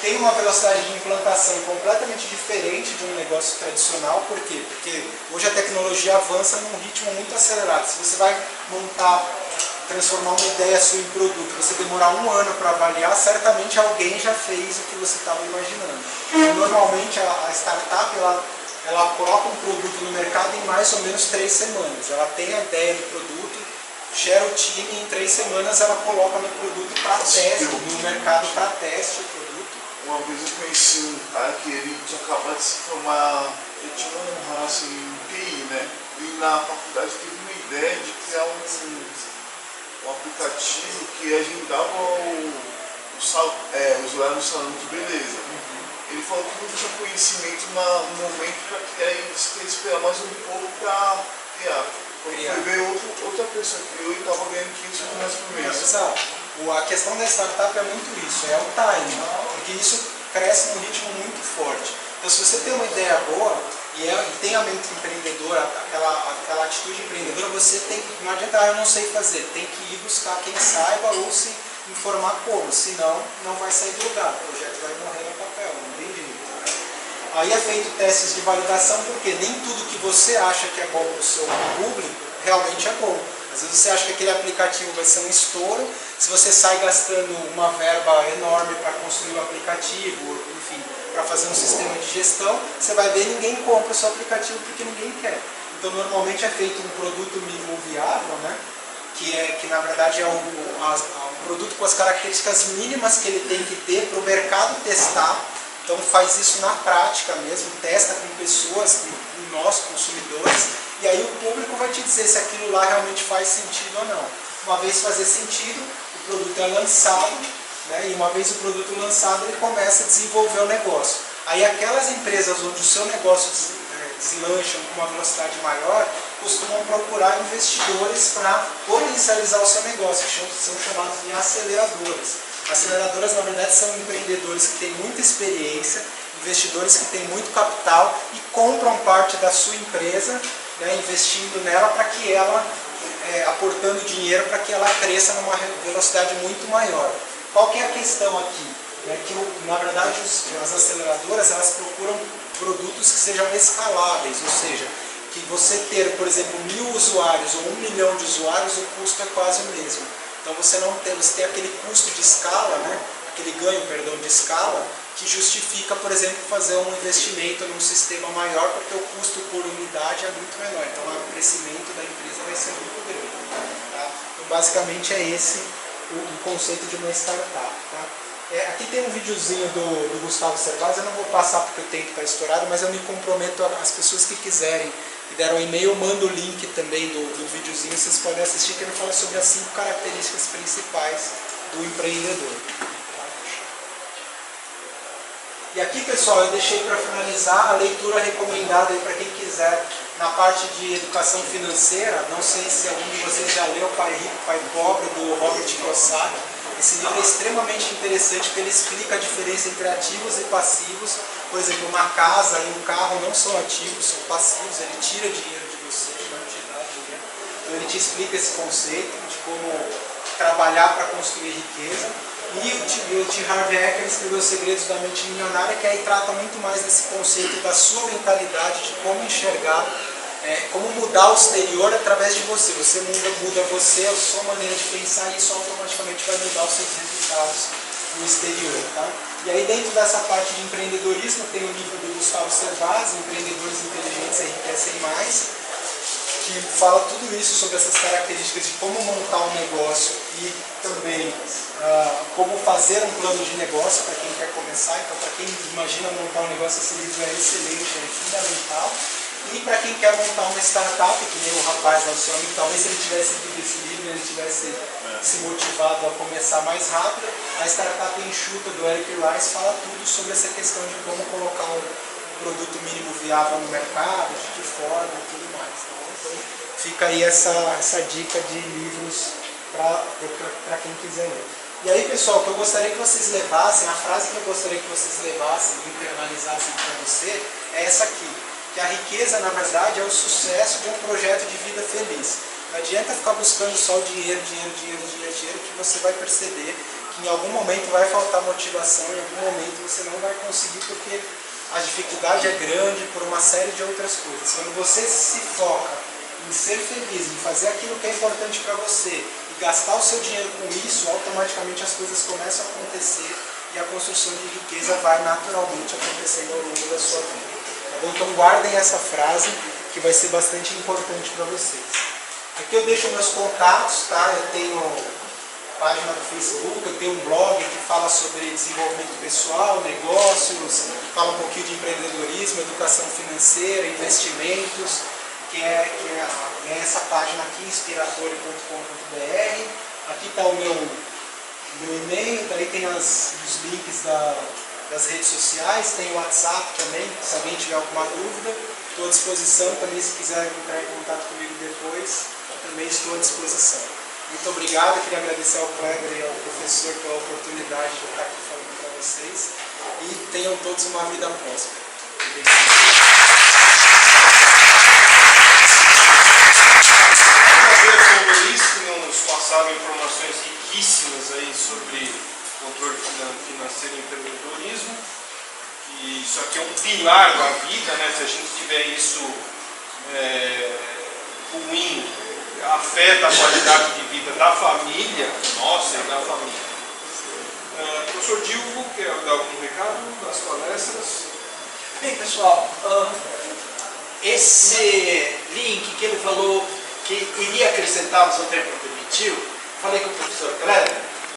tem uma velocidade de implantação completamente diferente de um negócio tradicional. Por quê? Porque hoje a tecnologia avança num ritmo muito acelerado. Se você vai transformar uma ideia sua em produto, você demorar 1 ano para avaliar, certamente alguém já fez o que você estava imaginando. E normalmente a startup ela coloca um produto no mercado em mais ou menos 3 semanas. Ela tem a ideia do produto, gera o time e em 3 semanas ela coloca no produto para teste, no mercado para teste o produto. Uma vez eu conheci um cara que ele tinha acabado de se formar, ele tinha um raça em TI, né? E na faculdade teve uma ideia de criar um aplicativo que agendava os horários do salão de beleza. Ele falou que não tinha conhecimento no momento para criar e disse que ia esperar mais um pouco para criar. Quando foi ver outra pessoa criou e estava ganhando 500 reais por mês. Exato. A questão da startup é muito isso, é o timing, porque isso cresce num ritmo muito forte. Então se você tem uma ideia boa e tem a mente empreendedora, aquela atitude empreendedora, você tem que, não adianta, eu não sei fazer, tem que ir buscar quem saiba ou se informar como, senão não vai sair do lugar, o projeto vai morrer no papel, não tem jeito. Aí é feito testes de validação, porque nem tudo que você acha que é bom para o seu público realmente é bom. Às vezes você acha que aquele aplicativo vai ser um estouro, se você sai gastando uma verba enorme para construir um aplicativo, enfim, para fazer um sistema de gestão, você vai ver ninguém compra o seu aplicativo porque ninguém quer. Então normalmente é feito um produto mínimo viável, né? que na verdade é um produto com as características mínimas que ele tem que ter para o mercado testar. Então faz isso na prática mesmo, testa com pessoas, com nós, consumidores, e aí o público vai te dizer se aquilo lá realmente faz sentido ou não. Uma vez fazer sentido, o produto é lançado, né, e uma vez o produto lançado, ele começa a desenvolver o negócio. Aí aquelas empresas onde o seu negócio deslancha com uma velocidade maior, costumam procurar investidores para potencializar o seu negócio, que são chamados de aceleradoras. Aceleradoras, na verdade, são empreendedores que têm muita experiência, investidores que têm muito capital e compram parte da sua empresa, né, investindo nela para que ela, aportando dinheiro para que ela cresça numa velocidade muito maior. Qual que é a questão aqui? Que, na verdade, as aceleradoras elas procuram produtos que sejam escaláveis, ou seja, que você ter, por exemplo, 1000 usuários ou 1 milhão de usuários, o custo é quase o mesmo. Então você tem aquele custo de escala, né? Aquele ganho, perdão, de escala, que justifica, por exemplo, fazer um investimento num sistema maior, porque o custo por unidade é muito menor. Então o crescimento da empresa vai ser muito grande. Tá? Então basicamente é esse o conceito de uma startup. Tá? Aqui tem um videozinho do Gustavo Servaz, eu não vou passar porque o tempo está estourado, mas eu me comprometo às pessoas que quiserem e deram um e-mail, eu mando o link também do videozinho, vocês podem assistir, que ele fala sobre as 5 características principais do empreendedor. E aqui, pessoal, eu deixei para finalizar a leitura recomendada para quem quiser, na parte de educação financeira. Não sei se algum de vocês já leu Pai Rico, Pai Pobre, do Robert Kiyosaki. Esse livro é extremamente interessante porque ele explica a diferença entre ativos e passivos. Por exemplo, uma casa e um carro não são ativos, são passivos, ele tira dinheiro de você, não te dá dinheiro. Então ele te explica esse conceito de como trabalhar para construir riqueza. E o T. Harv Eker escreveu Os Segredos da Mente Milionária, que aí trata muito mais desse conceito da sua mentalidade, de como enxergar, como mudar o exterior através de você. Você muda você, a sua maneira de pensar, e isso automaticamente vai mudar os seus resultados no exterior. Tá? E aí dentro dessa parte de empreendedorismo tem o livro do Gustavo Servaz, Empreendedores Inteligentes Enriquecem Mais, que fala tudo isso sobre essas características de como montar um negócio e também como fazer um plano de negócio para quem quer começar. Então, para quem imagina montar um negócio, esse livro é excelente, é fundamental. E para quem quer montar uma startup, que nem o rapaz lá do seu amigo, talvez se ele tivesse lido esse livro, ele tivesse se motivado a começar mais rápido. A Startup Enxuta, do Eric Rice, fala tudo sobre essa questão de como colocar um produto mínimo viável no mercado, de que forma e tudo mais. Então fica aí essa dica de livros para quem quiser ler. E aí, pessoal, o que eu gostaria que vocês levassem, a frase que eu gostaria que vocês levassem e internalizassem para você é essa aqui, que a riqueza, na verdade, é o sucesso de um projeto de vida feliz. Não adianta ficar buscando só o dinheiro, que você vai perceber que em algum momento vai faltar motivação, em algum momento você não vai conseguir porque a dificuldade é grande por uma série de outras coisas. Quando você se foca em ser feliz, em fazer aquilo que é importante para você e gastar o seu dinheiro com isso, automaticamente as coisas começam a acontecer e a construção de riqueza vai naturalmente acontecendo ao longo da sua vida. Tá bom? Então guardem essa frase que vai ser bastante importante para vocês. Aqui eu deixo meus contatos, tá? Eu tenho página do Facebook, eu tenho um blog que fala sobre desenvolvimento pessoal, negócios, fala um pouquinho de empreendedorismo, educação financeira, investimentos, que é essa página aqui, inspiratore.com.br. Aqui está o meu e-mail, daí tem os links das redes sociais, tem o WhatsApp também, se alguém tiver alguma dúvida, estou à disposição também, se quiser entrar em contato comigo depois, também estou à disposição. Muito obrigado, queria agradecer ao Kleber e ao professor pela oportunidade de estar aqui falando para vocês e tenham todos uma vida próspera. Como eles que nos passaram informações riquíssimas aí sobre controle financeiro e empreendedorismo, e isso aqui é um pilar da vida, né? Se a gente tiver isso ruim, afeta a qualidade de vida da família, nossa e da família. Professor Dilvo, quer dar algum recado das palestras? Bem, pessoal, esse link que ele falou que iria acrescentar no seu tempo permitiu, falei com o professor Kleber,